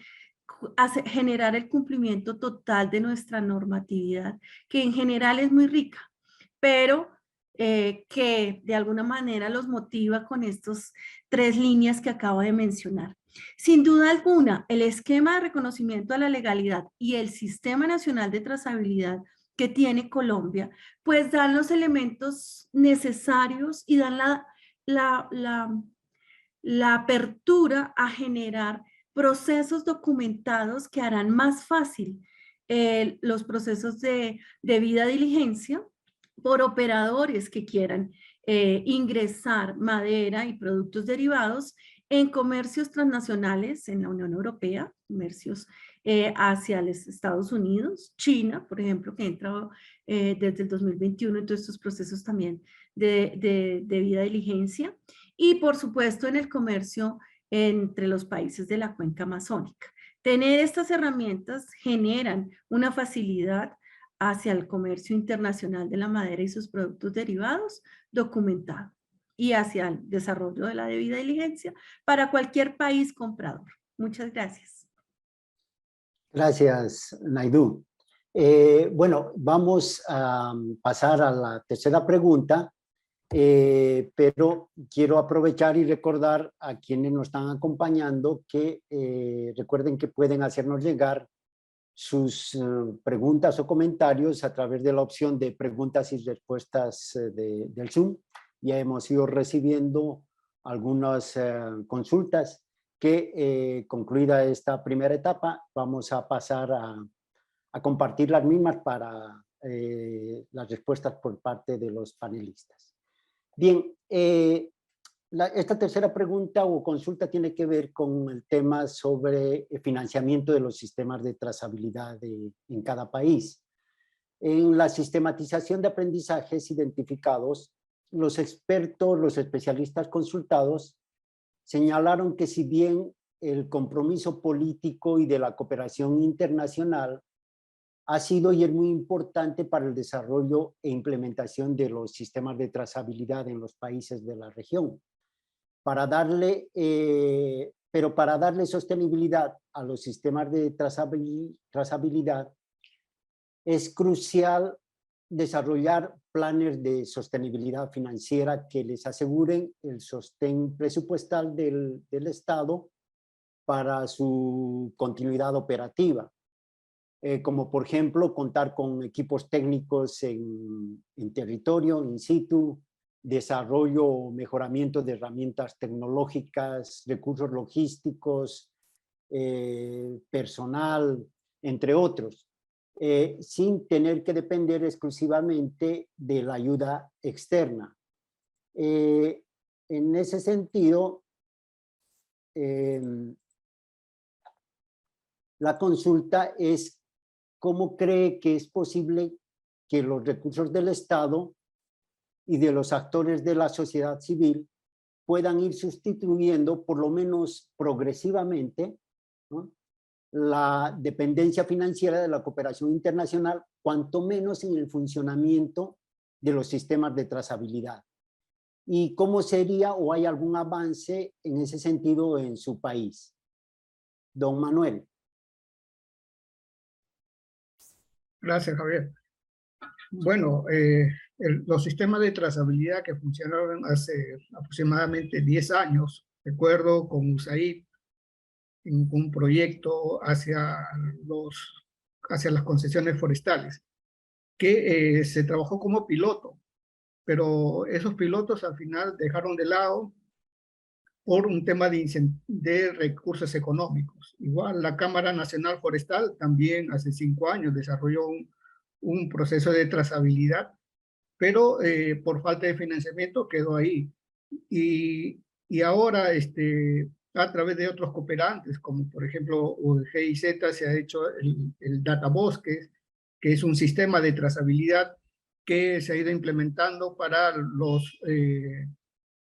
generar el cumplimiento total de nuestra normatividad, que en general es muy rica, pero que de alguna manera los motiva con estas 3 líneas que acabo de mencionar. Sin duda alguna, el esquema de reconocimiento a la legalidad y el Sistema Nacional de Trazabilidad que tiene Colombia, pues dan los elementos necesarios y dan la apertura a generar procesos documentados que harán más fácil los procesos de debida diligencia por operadores que quieran ingresar madera y productos derivados en comercios transnacionales en la Unión Europea, comercios hacia los Estados Unidos, China, por ejemplo, que entra desde el 2021 en todos estos procesos también de debida diligencia, y por supuesto en el comercio entre los países de la cuenca amazónica. Tener estas herramientas generan una facilidad hacia el comercio internacional de la madera y sus productos derivados documentado y hacia el desarrollo de la debida diligencia para cualquier país comprador. Muchas gracias. Gracias, Naidu. Bueno, vamos a pasar a la tercera pregunta, pero quiero aprovechar y recordar a quienes nos están acompañando que recuerden que pueden hacernos llegar sus preguntas o comentarios a través de la opción de preguntas y respuestas del Zoom. Ya hemos ido recibiendo algunas consultas que concluida esta primera etapa vamos a pasar a compartir las mismas para las respuestas por parte de los panelistas. Bien, esta tercera pregunta o consulta tiene que ver con el tema sobre el financiamiento de los sistemas de trazabilidad en cada país. En la sistematización de aprendizajes identificados, los expertos, los especialistas consultados señalaron que si bien el compromiso político y de la cooperación internacional ha sido y es muy importante para el desarrollo e implementación de los sistemas de trazabilidad en los países de la región, pero para darle sostenibilidad a los sistemas de trazabilidad es crucial desarrollar planes de sostenibilidad financiera que les aseguren el sostén presupuestal del Estado para su continuidad operativa, como por ejemplo contar con equipos técnicos en territorio, in situ, desarrollo o mejoramiento de herramientas tecnológicas, recursos logísticos, personal, entre otros, sin tener que depender exclusivamente de la ayuda externa. En ese sentido, la consulta es cómo cree que es posible que los recursos del Estado y de los actores de la sociedad civil puedan ir sustituyendo, por lo menos progresivamente, ¿no?, la dependencia financiera de la cooperación internacional, cuanto menos en el funcionamiento de los sistemas de trazabilidad. ¿Y cómo sería o hay algún avance en ese sentido en su país? Don Manuel. Gracias, Javier. Bueno, los sistemas de trazabilidad que funcionaron hace aproximadamente 10 años, recuerdo con USAID, en un proyecto hacia las concesiones forestales, que se trabajó como piloto, pero esos pilotos al final dejaron de lado por un tema de recursos económicos. Igual la Cámara Nacional Forestal también hace 5 años desarrolló un proceso de trazabilidad, pero por falta de financiamiento quedó ahí. Y ahora, a través de otros cooperantes, como por ejemplo GIZ, se ha hecho el Databosques, que es un sistema de trazabilidad que se ha ido implementando para los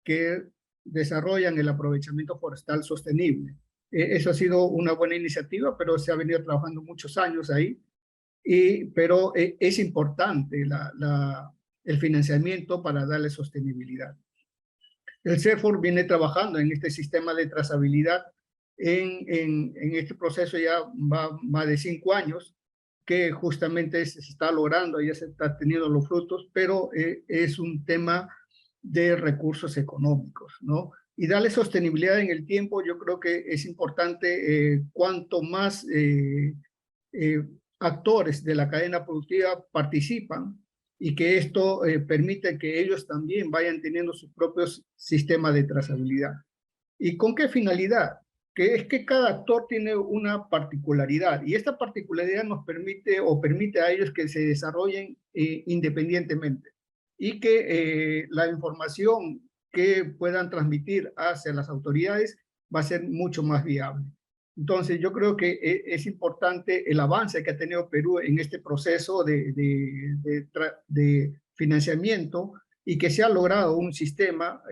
que desarrollan el aprovechamiento forestal sostenible. Eso ha sido una buena iniciativa, pero se ha venido trabajando muchos años ahí. Pero es importante el financiamiento para darle sostenibilidad. El CEFOR viene trabajando en este sistema de trazabilidad en este proceso ya va más de 5 años, que justamente se está logrando, ya se está teniendo los frutos, pero es un tema de recursos económicos, ¿no? Y darle sostenibilidad en el tiempo, yo creo que es importante cuanto más actores de la cadena productiva participan y que esto permite que ellos también vayan teniendo sus propios sistemas de trazabilidad. ¿Y con qué finalidad? Que es que cada actor tiene una particularidad y esta particularidad nos permite o permite a ellos que se desarrollen independientemente y que la información que puedan transmitir hacia las autoridades va a ser mucho más viable. Entonces, yo creo que es importante el avance que ha tenido Perú en este proceso de financiamiento y que se ha logrado un sistema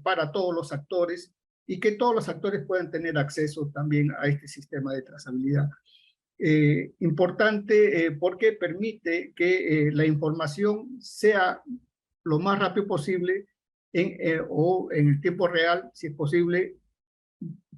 para todos los actores y que todos los actores puedan tener acceso también a este sistema de trazabilidad. Importante porque permite que la información sea lo más rápido posible o en el tiempo real, si es posible,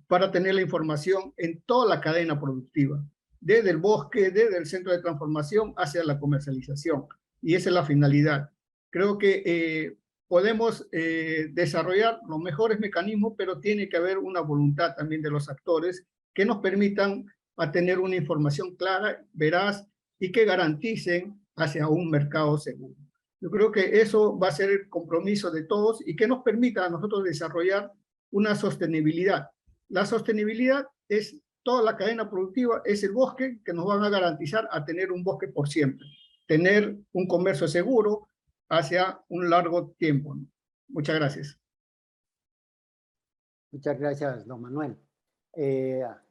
para tener la información en toda la cadena productiva, desde el bosque, desde el centro de transformación hacia la comercialización. Y esa es la finalidad. Creo que podemos desarrollar los mejores mecanismos, pero tiene que haber una voluntad también de los actores que nos permitan a tener una información clara, veraz y que garanticen hacia un mercado seguro. Yo creo que eso va a ser el compromiso de todos y que nos permita a nosotros desarrollar una sostenibilidad. La sostenibilidad es toda la cadena productiva, es el bosque que nos van a garantizar a tener un bosque por siempre, tener un comercio seguro hacia un largo tiempo. Muchas gracias. Muchas gracias, don Manuel.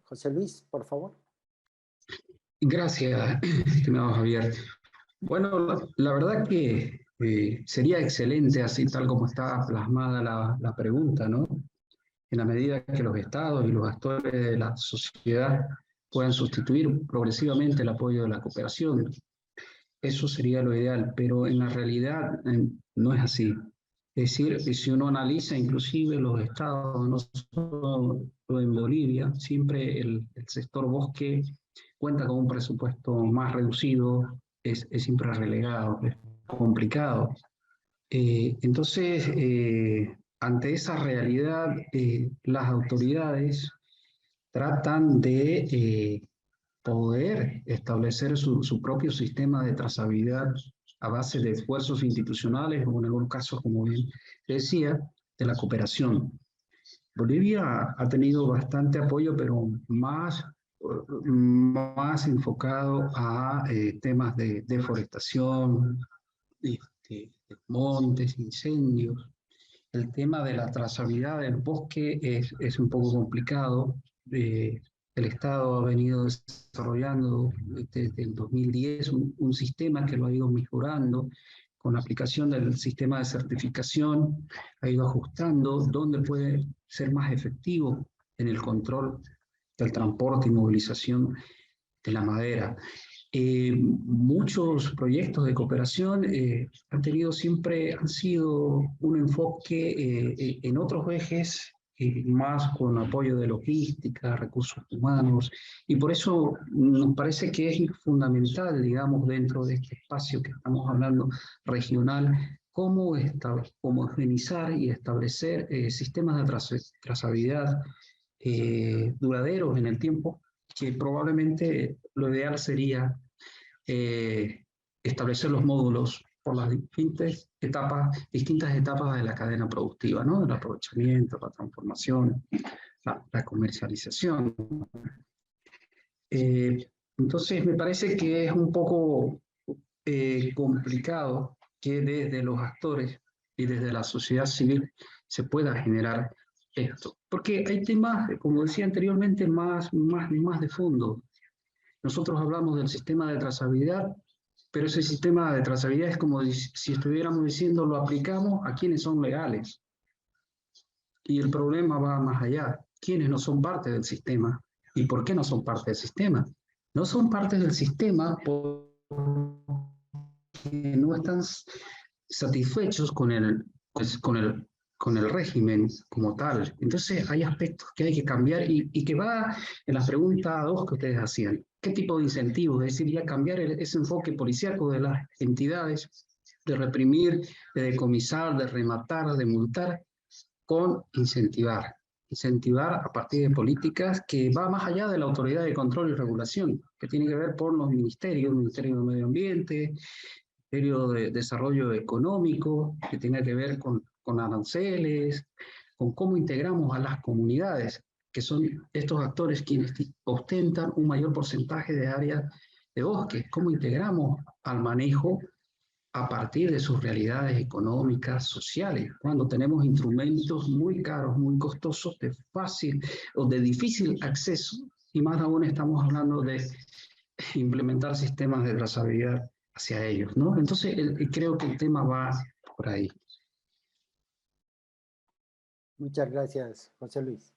José Luis, por favor. Gracias, estimado Javier. Bueno, la verdad que sería excelente, así tal como está plasmada la pregunta, ¿no? En la medida que los estados y los actores de la sociedad puedan sustituir progresivamente el apoyo de la cooperación. Eso sería lo ideal, pero en la realidad no es así. Es decir, si uno analiza inclusive los estados, no solo en Bolivia, siempre el sector bosque cuenta con un presupuesto más reducido, es siempre relegado, es complicado. Entonces, ante esa realidad, las autoridades tratan de poder establecer su propio sistema de trazabilidad a base de esfuerzos institucionales o en algunos casos, como bien decía, de la cooperación. Bolivia ha tenido bastante apoyo, pero más enfocado a temas de deforestación, montes, incendios. El tema de la trazabilidad del bosque es un poco complicado. El Estado ha venido desarrollando desde el 2010 un sistema que lo ha ido mejorando con la aplicación del sistema de certificación, ha ido ajustando dónde puede ser más efectivo en el control del transporte y movilización de la madera. Muchos proyectos de cooperación han sido un enfoque en otros ejes, más con apoyo de logística, recursos humanos, y por eso nos parece que es fundamental, digamos, dentro de este espacio que estamos hablando regional, cómo homogeneizar y establecer sistemas de trazabilidad duraderos en el tiempo, que probablemente lo ideal sería establecer los módulos por las distintas etapas de la cadena productiva, ¿no? El aprovechamiento, la transformación, la comercialización. Entonces me parece que es un poco complicado que desde los actores y desde la sociedad civil se pueda generar esto. Porque hay temas, como decía anteriormente, más de fondo. Nosotros hablamos del sistema de trazabilidad, pero ese sistema de trazabilidad es como si estuviéramos diciendo, lo aplicamos a quienes son legales. Y el problema va más allá. ¿Quiénes no son parte del sistema? ¿Y por qué no son parte del sistema? No son parte del sistema porque no están satisfechos con el régimen como tal. Entonces hay aspectos que hay que cambiar y que va en la pregunta 2 que ustedes hacían. ¿Qué tipo de incentivos? Es decir, ya cambiar ese enfoque policíaco de las entidades, de reprimir, de decomisar, de rematar, de multar, con incentivar. Incentivar a partir de políticas que va más allá de la autoridad de control y regulación, que tiene que ver por los ministerios, el Ministerio de Medio Ambiente, Ministerio de Desarrollo Económico, que tiene que ver con aranceles, con cómo integramos a las comunidades, que son estos actores quienes ostentan un mayor porcentaje de áreas de bosque, cómo integramos al manejo a partir de sus realidades económicas, sociales, cuando tenemos instrumentos muy caros, muy costosos, de fácil o de difícil acceso, y más aún estamos hablando de implementar sistemas de trazabilidad hacia ellos, ¿no? Entonces, creo que el tema va por ahí. Muchas gracias, José Luis.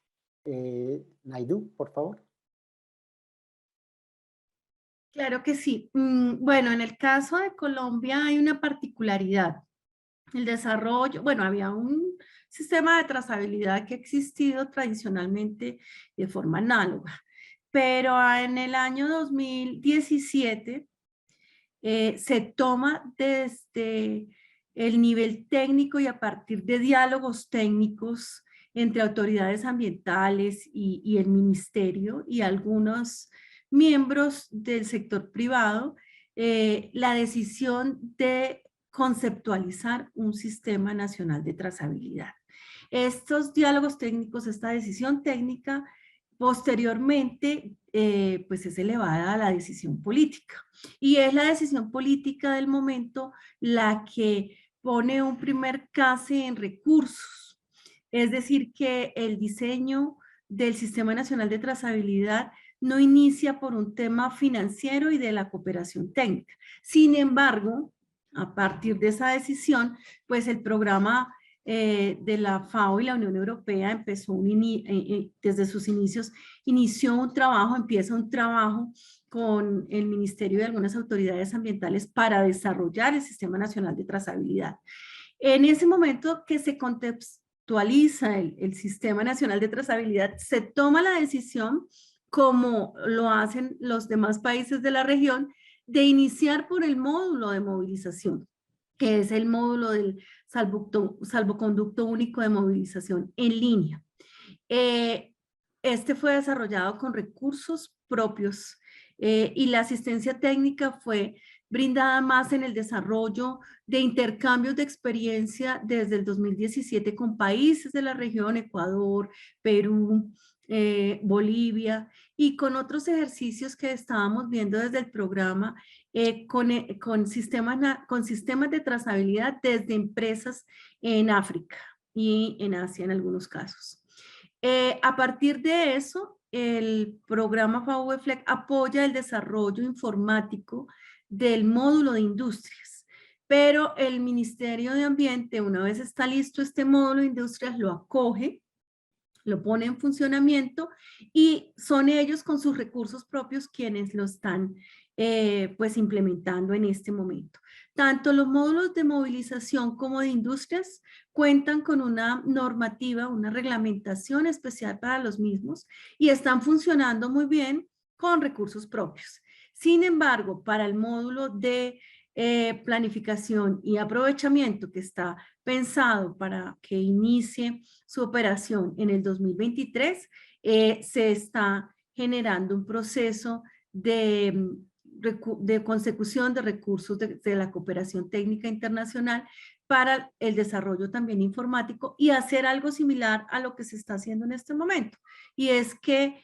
Naidu, por favor. Claro que sí. Bueno, en el caso de Colombia hay una particularidad. El desarrollo, bueno, había un sistema de trazabilidad que ha existido tradicionalmente de forma análoga, pero en el año 2017 se toma desde el nivel técnico y a partir de diálogos técnicos entre autoridades ambientales y el ministerio y algunos miembros del sector privado, la decisión de conceptualizar un sistema nacional de trazabilidad. Estos diálogos técnicos, esta decisión técnica, posteriormente, pues es elevada a la decisión política. Y es la decisión política del momento la que pone un primer case en recursos. Es decir, que el diseño del Sistema Nacional de Trazabilidad no inicia por un tema financiero y de la cooperación técnica. Sin embargo, a partir de esa decisión, pues el programa de la FAO y la Unión Europea empezó desde sus inicios, empieza un trabajo con el Ministerio y algunas autoridades ambientales para desarrollar el Sistema Nacional de Trazabilidad. En ese momento que se contextualiza el Sistema Nacional de Trazabilidad, se toma la decisión, como lo hacen los demás países de la región, de iniciar por el módulo de movilización, que es el módulo del salvoconducto único de movilización en línea. Este fue desarrollado con recursos propios y la asistencia técnica fue brindada más en el desarrollo de intercambios de experiencia desde el 2017 con países de la región, Ecuador, Perú, Bolivia, y con otros ejercicios que estábamos viendo desde el programa con sistemas de trazabilidad desde empresas en África y en Asia en algunos casos. A partir de eso, el programa FAO-FLEC apoya el desarrollo informático del módulo de industrias, pero el Ministerio de Ambiente, una vez está listo este módulo de industrias, lo acoge, lo pone en funcionamiento y son ellos con sus recursos propios quienes lo están pues implementando en este momento. Tanto los módulos de movilización como de industrias cuentan con una normativa, una reglamentación especial para los mismos y están funcionando muy bien con recursos propios. Sin embargo, para el módulo de planificación y aprovechamiento que está pensado para que inicie su operación en el 2023, se está generando un proceso de consecución de recursos de la cooperación técnica internacional para el desarrollo también informático y hacer algo similar a lo que se está haciendo en este momento. Y es que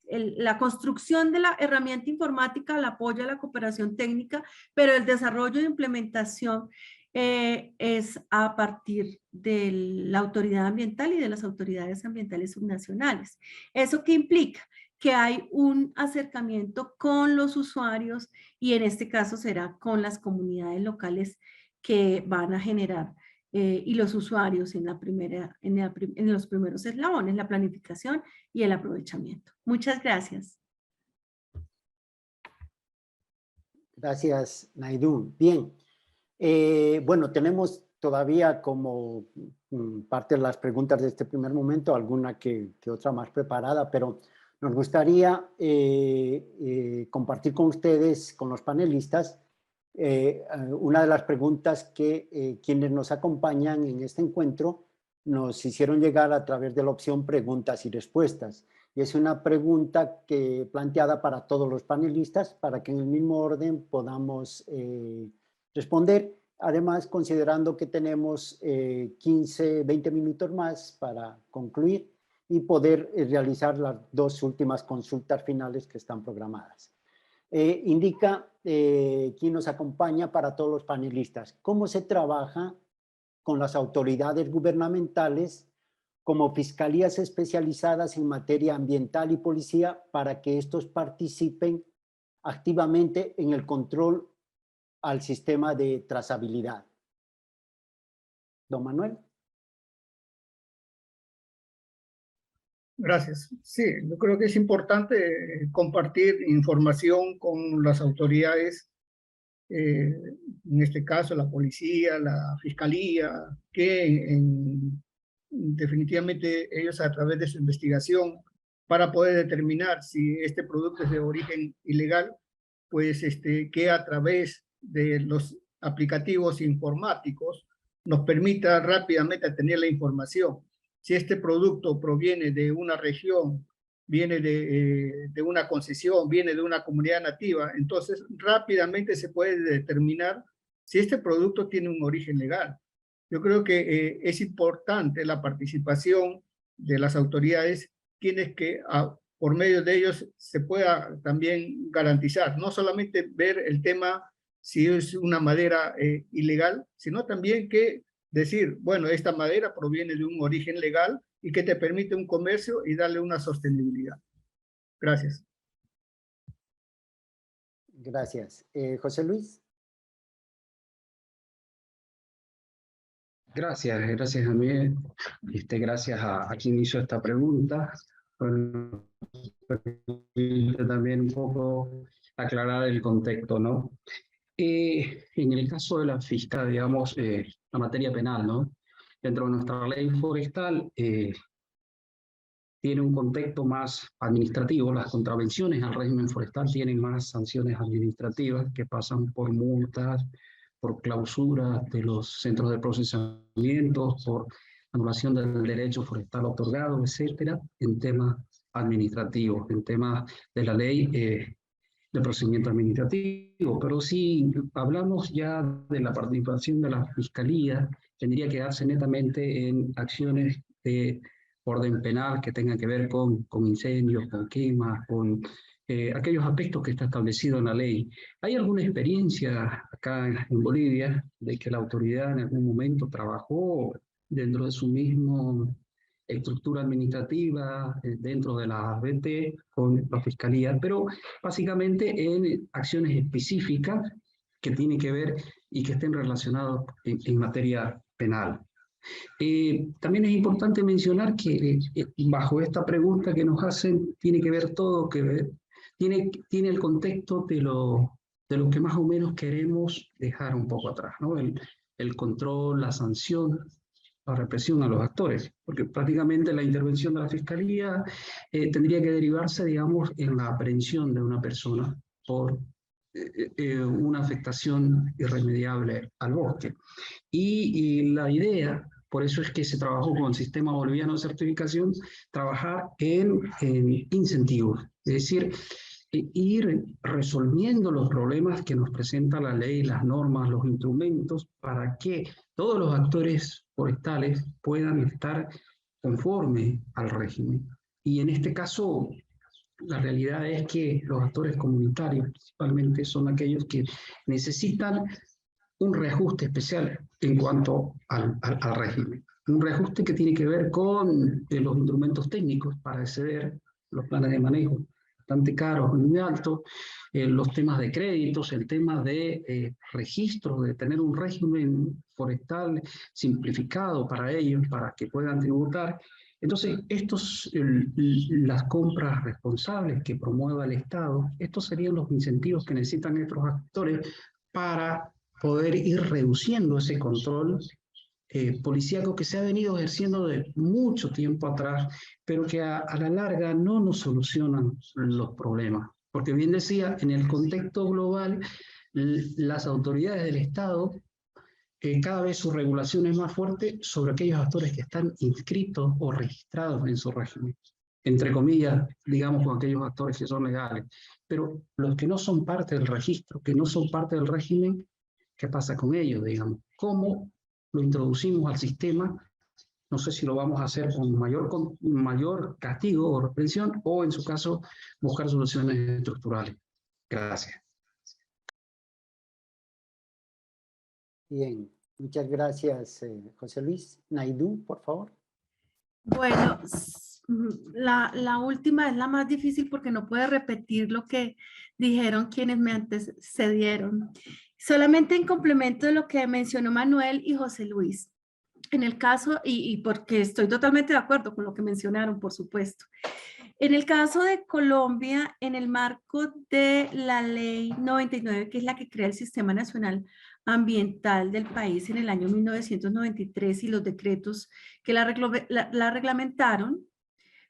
la construcción de la herramienta informática, el apoyo a la cooperación técnica, pero el desarrollo e implementación es a partir de la autoridad ambiental y de las autoridades ambientales subnacionales. ¿Eso qué implica? Que hay un acercamiento con los usuarios y en este caso será con las comunidades locales que van a generar y los usuarios en los primeros eslabones, la planificación y el aprovechamiento. Muchas gracias. Gracias, Naidun. Bien. Bueno, tenemos todavía como parte de las preguntas de este primer momento, alguna que otra más preparada, pero nos gustaría compartir con ustedes, con los panelistas, una de las preguntas que quienes nos acompañan en este encuentro nos hicieron llegar a través de la opción preguntas y respuestas. Y es una pregunta planteada para todos los panelistas para que en el mismo orden podamos responder. Además, considerando que tenemos 15, 20 minutos más para concluir y poder realizar las dos últimas consultas finales que están programadas. Indica quién nos acompaña para todos los panelistas. ¿Cómo se trabaja con las autoridades gubernamentales como fiscalías especializadas en materia ambiental y policía para que estos participen activamente en el control al sistema de trazabilidad? Don Manuel. Gracias. Sí, yo creo que es importante compartir información con las autoridades, en este caso la policía, la fiscalía, que definitivamente ellos a través de su investigación para poder determinar si este producto es de origen ilegal, pues que a través de los aplicativos informáticos nos permita rápidamente tener la información. Si este producto proviene de una región, viene de una concesión, viene de una comunidad nativa, entonces rápidamente se puede determinar si este producto tiene un origen legal. Yo creo que es importante la participación de las autoridades, quienes que por medio de ellos se pueda también garantizar, no solamente ver el tema si es una madera ilegal, sino también que decir, bueno, esta madera proviene de un origen legal y que te permite un comercio y darle una sostenibilidad. Gracias. Gracias. José Luis. Gracias a mí. Gracias a quien hizo esta pregunta. Bueno, también un poco aclarar el contexto, ¿no? En el caso de la fiscal, digamos, la materia penal, ¿no? Dentro de nuestra ley forestal tiene un contexto más administrativo. Las contravenciones al régimen forestal tienen más sanciones administrativas que pasan por multas, por clausura de los centros de procesamiento, por anulación del derecho forestal otorgado, etcétera, en temas administrativos, en temas de la ley de procedimiento administrativo. Pero si hablamos ya de la participación de la Fiscalía, tendría que darse netamente en acciones de orden penal que tengan que ver con incendios, con quemas, con aquellos aspectos que está establecido en la ley. ¿Hay alguna experiencia acá en Bolivia de que la autoridad en algún momento trabajó dentro de su misma estructura administrativa, dentro de la BT, con la Fiscalía, pero básicamente en acciones específicas que tienen que ver y que estén relacionadas en materia penal? También es importante mencionar que bajo esta pregunta que nos hacen tiene que ver todo, tiene el contexto de lo que más o menos queremos dejar un poco atrás, ¿no? El control, la sanción, la represión a los actores, porque prácticamente la intervención de la Fiscalía tendría que derivarse, digamos, en la aprehensión de una persona por una afectación irremediable al bosque. Y la idea, por eso es que se trabajó con el sistema boliviano de certificación, trabajar en incentivos, es decir, ir resolviendo los problemas que nos presenta la ley, las normas, los instrumentos, para que todos los actores forestales puedan estar conformes al régimen. Y en este caso, la realidad es que los actores comunitarios principalmente son aquellos que necesitan un reajuste especial en cuanto al régimen. Un reajuste que tiene que ver con los instrumentos técnicos para acceder los planes de manejo, bastante caros, muy altos, los temas de créditos, el tema de registro, de tener un régimen forestal simplificado para ellos, para que puedan tributar. Entonces, las compras responsables que promueva el Estado, estos serían los incentivos que necesitan estos actores para poder ir reduciendo ese control policíaco que se ha venido ejerciendo de mucho tiempo atrás, pero que a la larga no nos solucionan los problemas. Porque bien decía, en el contexto global, las autoridades del Estado, cada vez su regulación es más fuerte sobre aquellos actores que están inscritos o registrados en su régimen. Entre comillas, digamos, con aquellos actores que son legales. Pero los que no son parte del registro, que no son parte del régimen, ¿qué pasa con ellos, digamos? ¿Cómo lo introducimos al sistema? No sé si lo vamos a hacer con mayor castigo o represión o, en su caso, buscar soluciones estructurales. Gracias. Bien, muchas gracias, José Luis. Naidoo, por favor. Bueno, la última es la más difícil porque no puedo repetir lo que dijeron quienes me antecedieron. Solamente en complemento de lo que mencionó Manuel y José Luis. En el caso, y porque estoy totalmente de acuerdo con lo que mencionaron, por supuesto. En el caso de Colombia, en el marco de la Ley 99, que es la que crea el Sistema Nacional Ambiental del país en el año 1993 y los decretos que la reglamentaron,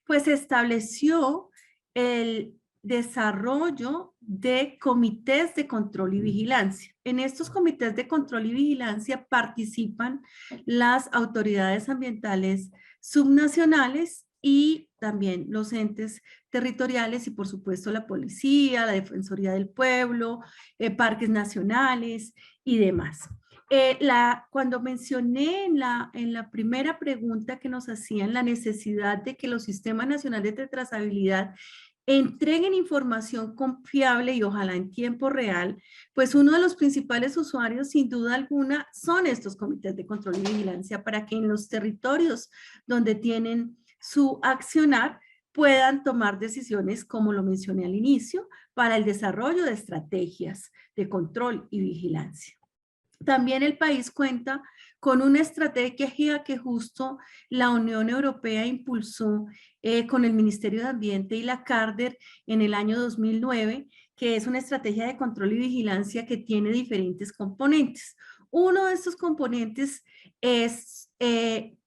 pues estableció el desarrollo de comités de control y vigilancia. En estos comités de control y vigilancia participan las autoridades ambientales subnacionales y también los entes territoriales y por supuesto la policía, la Defensoría del Pueblo, parques nacionales y demás. Cuando mencioné en la primera pregunta que nos hacían la necesidad de que los sistemas nacionales de trazabilidad entreguen información confiable y ojalá en tiempo real, pues uno de los principales usuarios sin duda alguna son estos comités de control y vigilancia para que en los territorios donde tienen su accionar puedan tomar decisiones, como lo mencioné al inicio, para el desarrollo de estrategias de control y vigilancia. También el país cuenta con una estrategia que justo la Unión Europea impulsó con el Ministerio de Ambiente y la CARDER en el año 2009, que es una estrategia de control y vigilancia que tiene diferentes componentes. Uno de estos componentes es,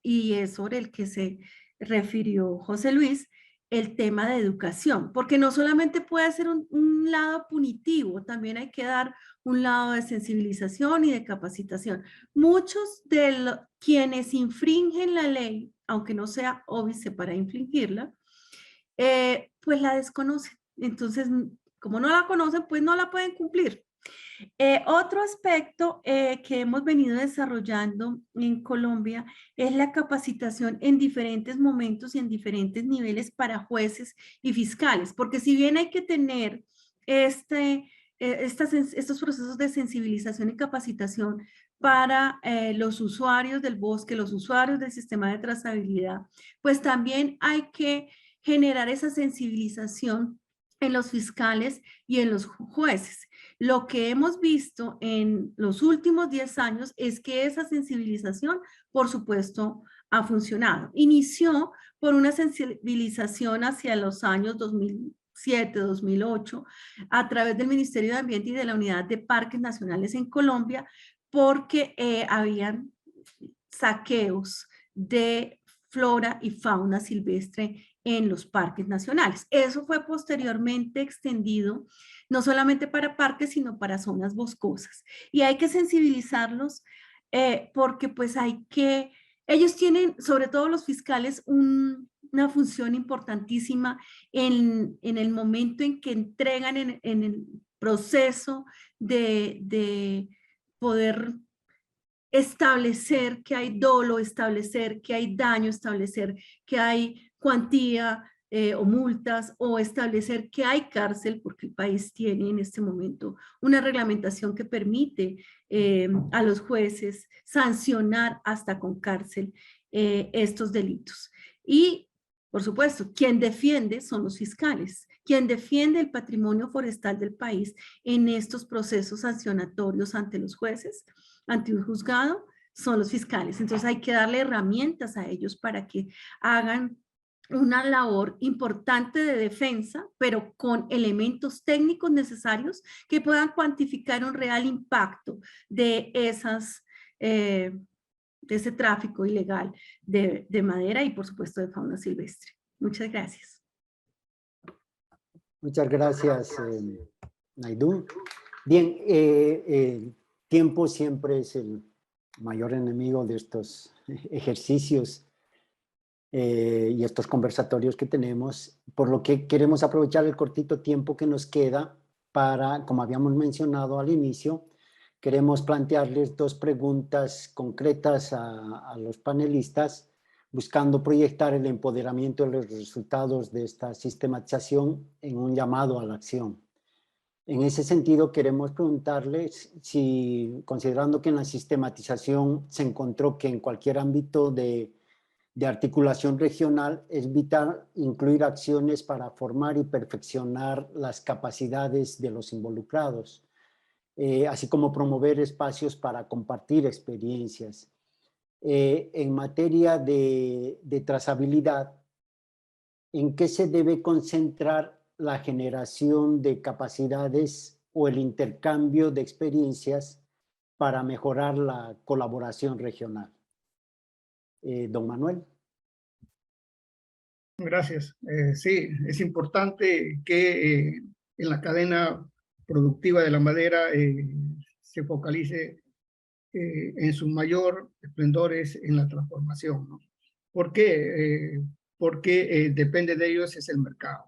y es sobre el que se refirió José Luis, el tema de educación, porque no solamente puede ser un lado punitivo, también hay que dar un lado de sensibilización y de capacitación. Muchos de quienes infringen la ley, aunque no sea óbice para infringirla, pues la desconocen. Entonces, como no la conocen, pues no la pueden cumplir. Otro aspecto que hemos venido desarrollando en Colombia es la capacitación en diferentes momentos y en diferentes niveles para jueces y fiscales, porque si bien hay que tener estos procesos de sensibilización y capacitación para los usuarios del bosque, los usuarios del sistema de trazabilidad, pues también hay que generar esa sensibilización en los fiscales y en los jueces. Lo que hemos visto en los últimos 10 años es que esa sensibilización, por supuesto, ha funcionado. Inició por una sensibilización hacia los años 2007, 2008, a través del Ministerio de Ambiente y de la Unidad de Parques Nacionales en Colombia, porque habían saqueos de flora y fauna silvestre en los parques nacionales. Eso fue posteriormente extendido no solamente para parques, sino para zonas boscosas. Y hay que sensibilizarlos porque pues ellos tienen, sobre todo los fiscales, una función importantísima en el momento en que entregan en el proceso de poder establecer que hay dolo, establecer que hay daño, establecer que hay cuantía o multas, o establecer que hay cárcel, porque el país tiene en este momento una reglamentación que permite a los jueces sancionar hasta con cárcel estos delitos. Y, por supuesto, quien defiende son los fiscales, quien defiende el patrimonio forestal del país en estos procesos sancionatorios ante los jueces, ante un juzgado, son los fiscales. Entonces hay que darle herramientas a ellos para que hagan una labor importante de defensa, pero con elementos técnicos necesarios que puedan cuantificar un real impacto de de ese tráfico ilegal de madera y, por supuesto, de fauna silvestre. Muchas gracias. Muchas gracias, Naidoo. Bien, tiempo siempre es el mayor enemigo de estos ejercicios y estos conversatorios que tenemos, por lo que queremos aprovechar el cortito tiempo que nos queda para, como habíamos mencionado al inicio, queremos plantearles 2 preguntas concretas a los panelistas, buscando proyectar el empoderamiento de los resultados de esta sistematización en un llamado a la acción. En ese sentido, queremos preguntarles si, considerando que en la sistematización se encontró que en cualquier ámbito de articulación regional es vital incluir acciones para formar y perfeccionar las capacidades de los involucrados, así como promover espacios para compartir experiencias. En materia de trazabilidad, ¿en qué se debe concentrar la generación de capacidades o el intercambio de experiencias para mejorar la colaboración regional? Don Manuel. Gracias. Sí, es importante que en la cadena productiva de la madera se focalice en su mayor esplendores en la transformación, ¿no? ¿Por qué? Porque depende de ellos es el mercado.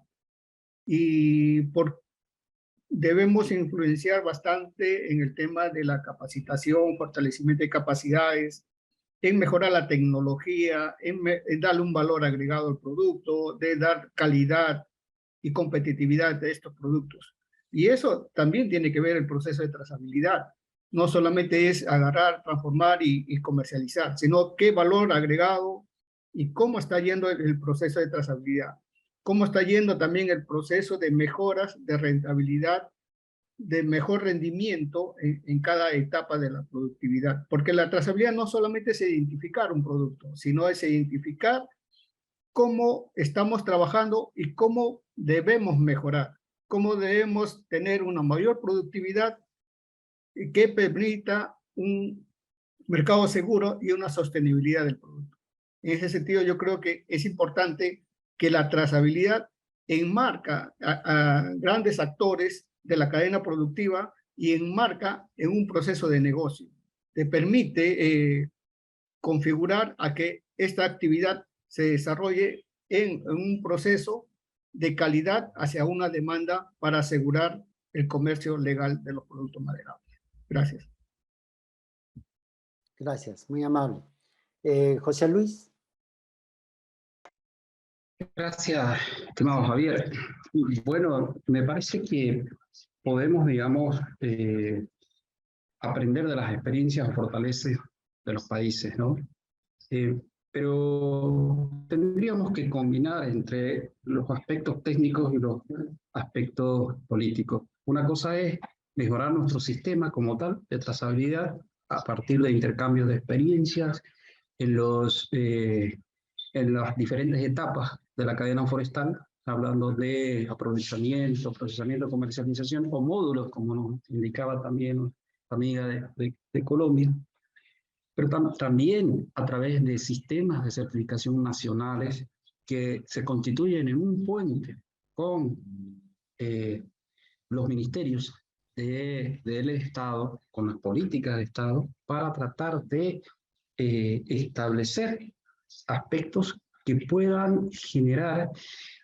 Y debemos influenciar bastante en el tema de la capacitación, fortalecimiento de capacidades, en mejorar la tecnología, en darle un valor agregado al producto, de dar calidad y competitividad de estos productos. Y eso también tiene que ver el proceso de trazabilidad. No solamente es agarrar, transformar y comercializar, sino qué valor agregado y cómo está yendo el proceso de trazabilidad. Cómo está yendo también el proceso de mejoras de rentabilidad, de mejor rendimiento en cada etapa de la productividad. Porque la trazabilidad no solamente es identificar un producto, sino es identificar cómo estamos trabajando y cómo debemos mejorar, cómo debemos tener una mayor productividad que permita un mercado seguro y una sostenibilidad del producto. En ese sentido, yo creo que es importante que la trazabilidad enmarca a grandes actores de la cadena productiva y enmarca en un proceso de negocio. Te permite configurar a que esta actividad se desarrolle en un proceso de calidad hacia una demanda para asegurar el comercio legal de los productos maderables. Gracias. Gracias, muy amable. José Luis. Gracias, estimado Javier. Bueno, me parece que podemos, digamos, aprender de las experiencias o fortalezas de los países, ¿no? Pero tendríamos que combinar entre los aspectos técnicos y los aspectos políticos. Una cosa es mejorar nuestro sistema como tal de trazabilidad a partir de intercambios de experiencias en las diferentes etapas de la cadena forestal, hablando de aprovechamiento, procesamiento, comercialización o módulos, como nos indicaba también la amiga de Colombia, pero también a través de sistemas de certificación nacionales que se constituyen en un puente con los ministerios del Estado, con las políticas de Estado, para tratar de establecer aspectos que puedan generar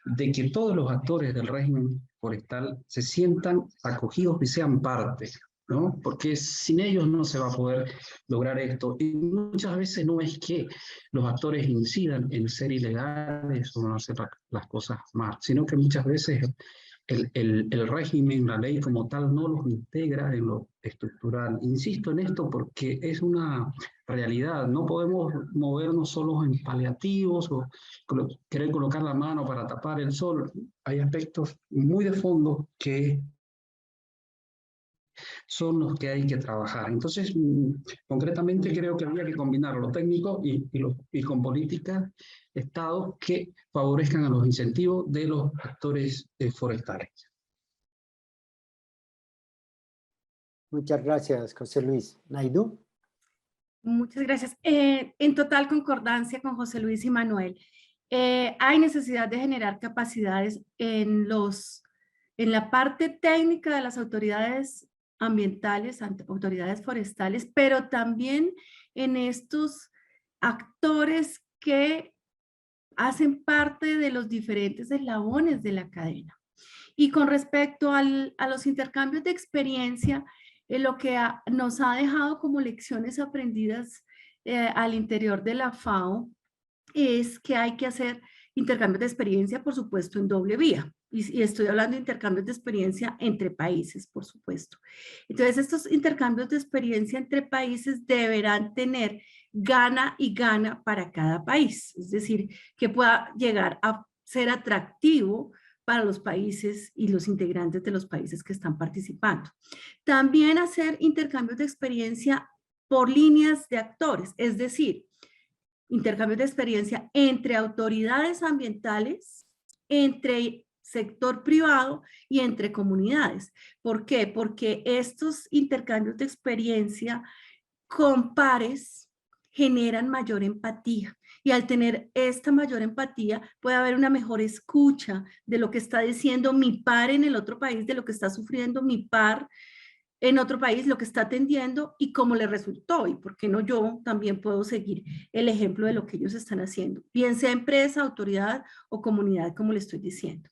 de que todos los actores del régimen forestal se sientan acogidos y sean parte ¿no? Porque sin ellos no se va a poder lograr esto. Y muchas veces no es que los actores incidan en ser ilegales o no hacer las cosas mal, sino que muchas veces el régimen, la ley como tal, no los integra en lo estructural. Insisto en esto porque es una realidad. No podemos movernos solo en paliativos o querer colocar la mano para tapar el sol. Hay aspectos muy de fondo que son los que hay que trabajar. Entonces, concretamente creo que habría que combinar lo técnico y con políticas, estados que favorezcan a los incentivos de los actores forestales. Muchas gracias, José Luis. Naidu. Muchas gracias. En total concordancia con José Luis y Manuel. Hay necesidad de generar capacidades en la parte técnica de las autoridades ambientales, autoridades forestales, pero también en estos actores que hacen parte de los diferentes eslabones de la cadena. Y con respecto a los intercambios de experiencia, lo que nos ha dejado como lecciones aprendidas al interior de la FAO es que hay que hacer intercambios de experiencia, por supuesto, en doble vía. Y estoy hablando de intercambios de experiencia entre países, por supuesto. Entonces, estos intercambios de experiencia entre países deberán tener gana y gana para cada país. Es decir, que pueda llegar a ser atractivo para los países y los integrantes de los países que están participando. También hacer intercambios de experiencia por líneas de actores, es decir, intercambios de experiencia entre autoridades ambientales, entre sector privado y entre comunidades. ¿Por qué? Porque estos intercambios de experiencia con pares generan mayor empatía. Y al tener esta mayor empatía, puede haber una mejor escucha de lo que está diciendo mi par en el otro país, de lo que está sufriendo mi par en otro país, lo que está atendiendo y cómo le resultó. Y por qué no yo también puedo seguir el ejemplo de lo que ellos están haciendo, bien sea empresa, autoridad o comunidad, como le estoy diciendo.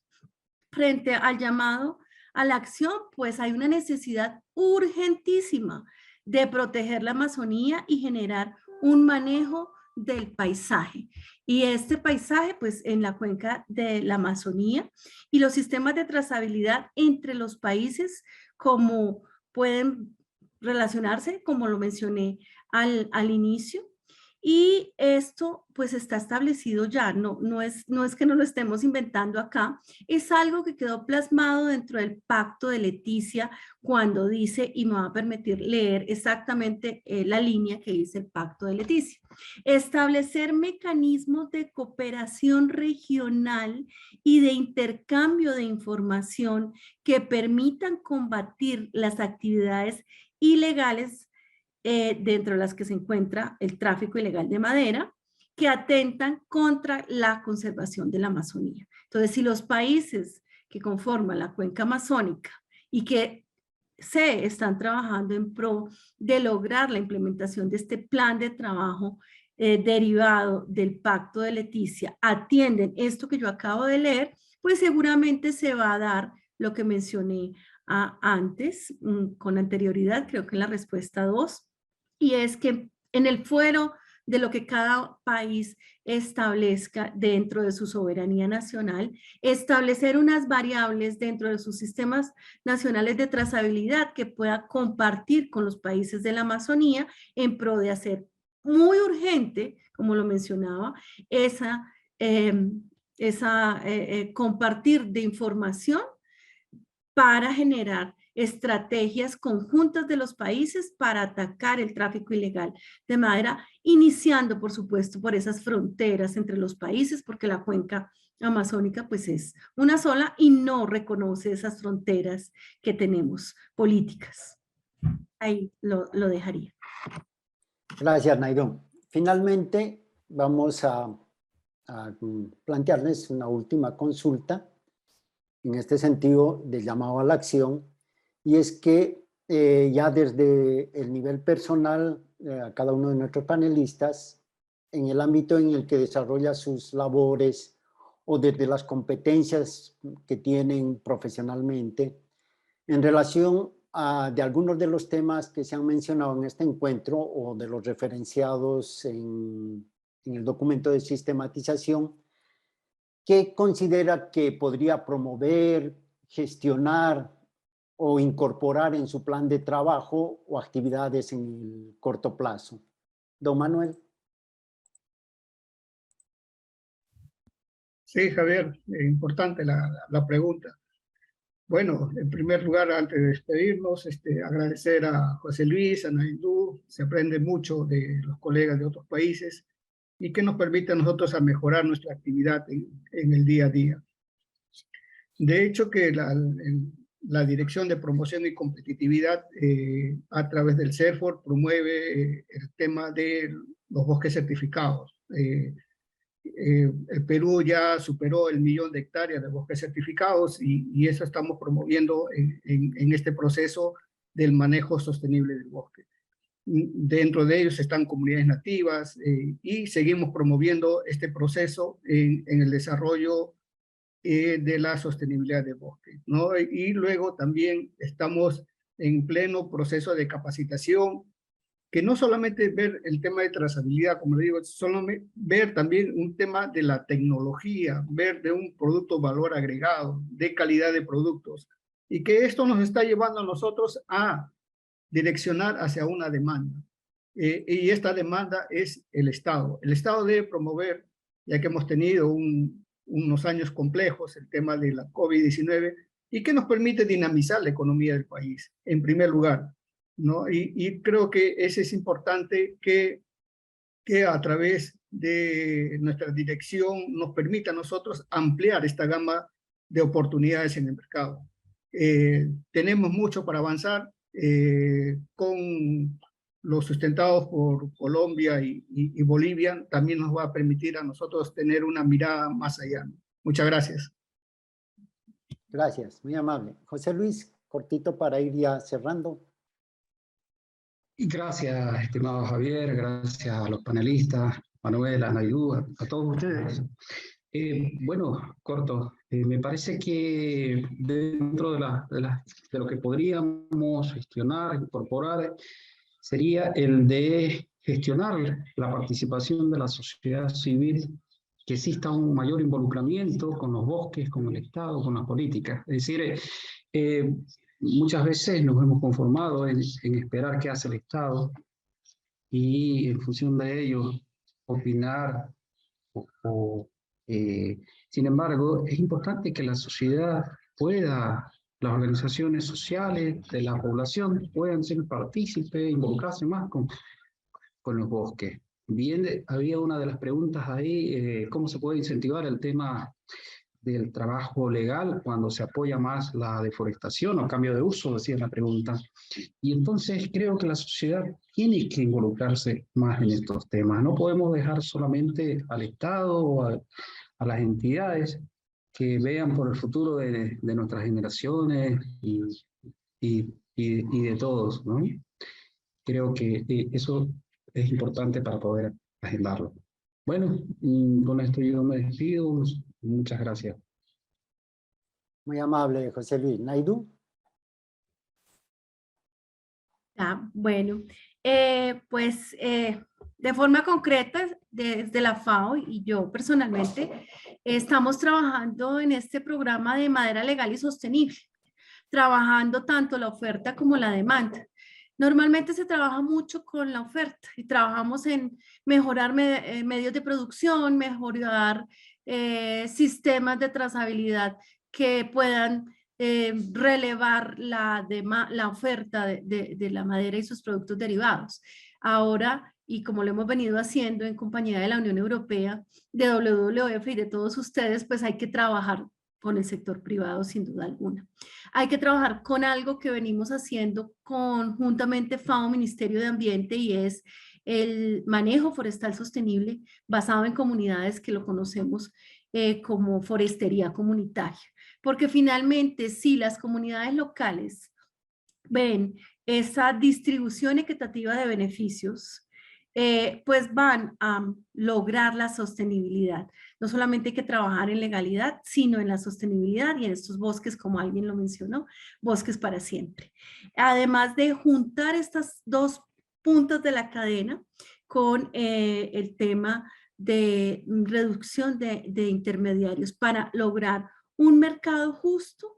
Frente al llamado a la acción, pues hay una necesidad urgentísima de proteger la Amazonía y generar un manejo del paisaje. Y este paisaje, pues en la cuenca de la Amazonía y los sistemas de trazabilidad entre los países, como pueden relacionarse, como lo mencioné al inicio. Y esto pues está establecido ya, no es que no lo estemos inventando acá, es algo que quedó plasmado dentro del Pacto de Leticia cuando dice, y me va a permitir leer exactamente la línea que dice el Pacto de Leticia: establecer mecanismos de cooperación regional y de intercambio de información que permitan combatir las actividades ilegales dentro de las que se encuentra el tráfico ilegal de madera, que atentan contra la conservación de la Amazonía. Entonces, si los países que conforman la cuenca amazónica y que se están trabajando en pro de lograr la implementación de este plan de trabajo derivado del Pacto de Leticia, atienden esto que yo acabo de leer, pues seguramente se va a dar lo que mencioné antes, con anterioridad, creo que en la respuesta 2, y es que en el fuero de lo que cada país establezca dentro de su soberanía nacional, establecer unas variables dentro de sus sistemas nacionales de trazabilidad que pueda compartir con los países de la Amazonía en pro de hacer muy urgente, como lo mencionaba, compartir de información para generar estrategias conjuntas de los países para atacar el tráfico ilegal de madera, iniciando, por supuesto, por esas fronteras entre los países, porque la cuenca amazónica pues es una sola y no reconoce esas fronteras que tenemos políticas. Ahí lo dejaría. Gracias, Naidu. Finalmente, vamos a plantearles una última consulta en este sentido de llamado a la acción, y es que ya desde el nivel personal, a cada uno de nuestros panelistas, en el ámbito en el que desarrolla sus labores o desde las competencias que tienen profesionalmente, en relación de algunos de los temas que se han mencionado en este encuentro o de los referenciados en el documento de sistematización, ¿qué considera que podría promover, gestionar o incorporar en su plan de trabajo o actividades en el corto plazo? Don Manuel. Sí, Javier, importante la pregunta. Bueno, en primer lugar, antes de despedirnos, agradecer a José Luis, a Naidú. Se aprende mucho de los colegas de otros países y que nos permite a nosotros a mejorar nuestra actividad en el día a día. De hecho, que la Dirección de Promoción y Competitividad a través del CERFOR promueve el tema de los bosques certificados. El Perú ya superó el 1.000.000 de hectáreas de bosques certificados y eso estamos promoviendo en este proceso del manejo sostenible del bosque. Dentro de ellos están comunidades nativas y seguimos promoviendo este proceso en el desarrollo de la sostenibilidad del bosque, ¿no? Y luego también estamos en pleno proceso de capacitación, que no solamente ver el tema de trazabilidad, como le digo, solo ver también un tema de la tecnología, ver de un producto valor agregado, de calidad de productos, y que esto nos está llevando a nosotros a direccionar hacia una demanda. Y esta demanda es el Estado. El Estado debe promover, ya que hemos tenido unos años complejos, el tema de la COVID-19, y que nos permite dinamizar la economía del país, en primer lugar, ¿no? Y creo que ese es importante que a través de nuestra dirección nos permita a nosotros ampliar esta gama de oportunidades en el mercado. Tenemos mucho para avanzar con los sustentados por Colombia y Bolivia, también nos va a permitir a nosotros tener una mirada más allá. Muchas gracias. Gracias, muy amable. José Luis, cortito para ir ya cerrando. Y gracias, estimado Javier, gracias a los panelistas, Manuel, a Naidú, a todos ustedes. Bueno, corto, me parece que dentro de lo que podríamos gestionar, incorporar, sería el de gestionar la participación de la sociedad civil, que exista un mayor involucramiento con los bosques, con el Estado, con las políticas. Es decir, muchas veces nos hemos conformado en esperar qué hace el Estado y en función de ello opinar. Sin embargo, es importante que la sociedad pueda, las organizaciones sociales de la población puedan ser partícipes, involucrarse más con los bosques. Bien, había una de las preguntas ahí, ¿cómo se puede incentivar el tema del trabajo legal cuando se apoya más la deforestación o cambio de uso? Decía la pregunta. Y entonces creo que la sociedad tiene que involucrarse más en estos temas. No podemos dejar solamente al Estado o a las entidades que vean por el futuro de nuestras generaciones y de todos, ¿no? Creo que eso es importante para poder agendarlo. Bueno, con esto yo me despido. Muchas gracias. Muy amable, José Luis. Naidú. Bueno, pues de forma concreta, desde la FAO y yo personalmente, estamos trabajando en este programa de madera legal y sostenible, trabajando tanto la oferta como la demanda. Normalmente se trabaja mucho con la oferta y trabajamos en mejorar medios de producción, mejorar sistemas de trazabilidad que puedan relevar la oferta de la madera y sus productos derivados. Ahora, y como lo hemos venido haciendo en compañía de la Unión Europea, de WWF y de todos ustedes, pues hay que trabajar con el sector privado sin duda alguna. Hay que trabajar con algo que venimos haciendo conjuntamente FAO, Ministerio de Ambiente, y es el manejo forestal sostenible basado en comunidades que lo conocemos como forestería comunitaria. Porque finalmente, si las comunidades locales ven esa distribución equitativa de beneficios, pues van a lograr la sostenibilidad. No solamente hay que trabajar en legalidad, sino en la sostenibilidad y en estos bosques, como alguien lo mencionó, bosques para siempre. Además de juntar estas dos puntos de la cadena con el tema de reducción de intermediarios para lograr un mercado justo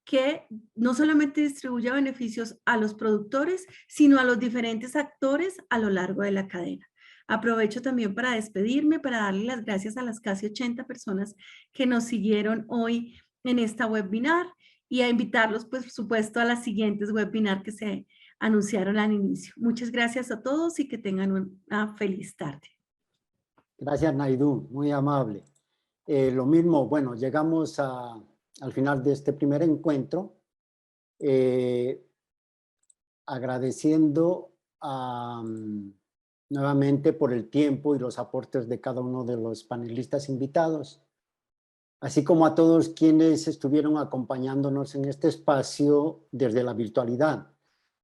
que no solamente distribuya beneficios a los productores, sino a los diferentes actores a lo largo de la cadena. Aprovecho también para despedirme, para darle las gracias a las casi 80 personas que nos siguieron hoy en esta webinar y a invitarlos, pues, por supuesto, a las siguientes webinar que se anunciaron al inicio. Muchas gracias a todos y que tengan una feliz tarde. Gracias, Naidú, muy amable. Lo mismo, bueno, llegamos al final de este primer encuentro, agradeciendo nuevamente por el tiempo y los aportes de cada uno de los panelistas invitados, así como a todos quienes estuvieron acompañándonos en este espacio desde la virtualidad,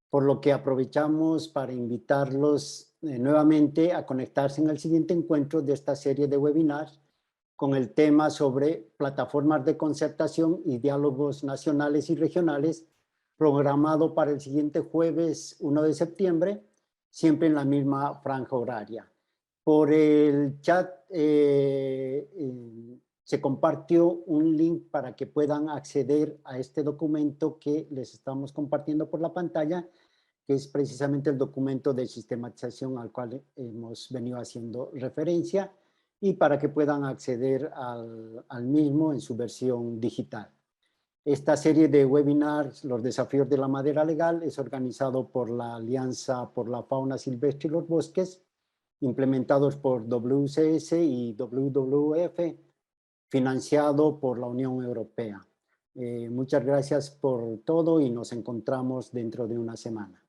por lo que aprovechamos para invitarlos nuevamente a conectarse en el siguiente encuentro de esta serie de webinars con el tema sobre plataformas de concertación y diálogos nacionales y regionales, programado para el siguiente jueves 1 de septiembre, siempre en la misma franja horaria. Por el chat se compartió un link para que puedan acceder a este documento que les estamos compartiendo por la pantalla, que es precisamente el documento de sistematización al cual hemos venido haciendo referencia, y para que puedan acceder al mismo en su versión digital. Esta serie de webinars, Los desafíos de la madera legal, es organizado por la Alianza por la Fauna Silvestre y los Bosques, implementados por WCS y WWF, financiado por la Unión Europea. Muchas gracias por todo y nos encontramos dentro de una semana.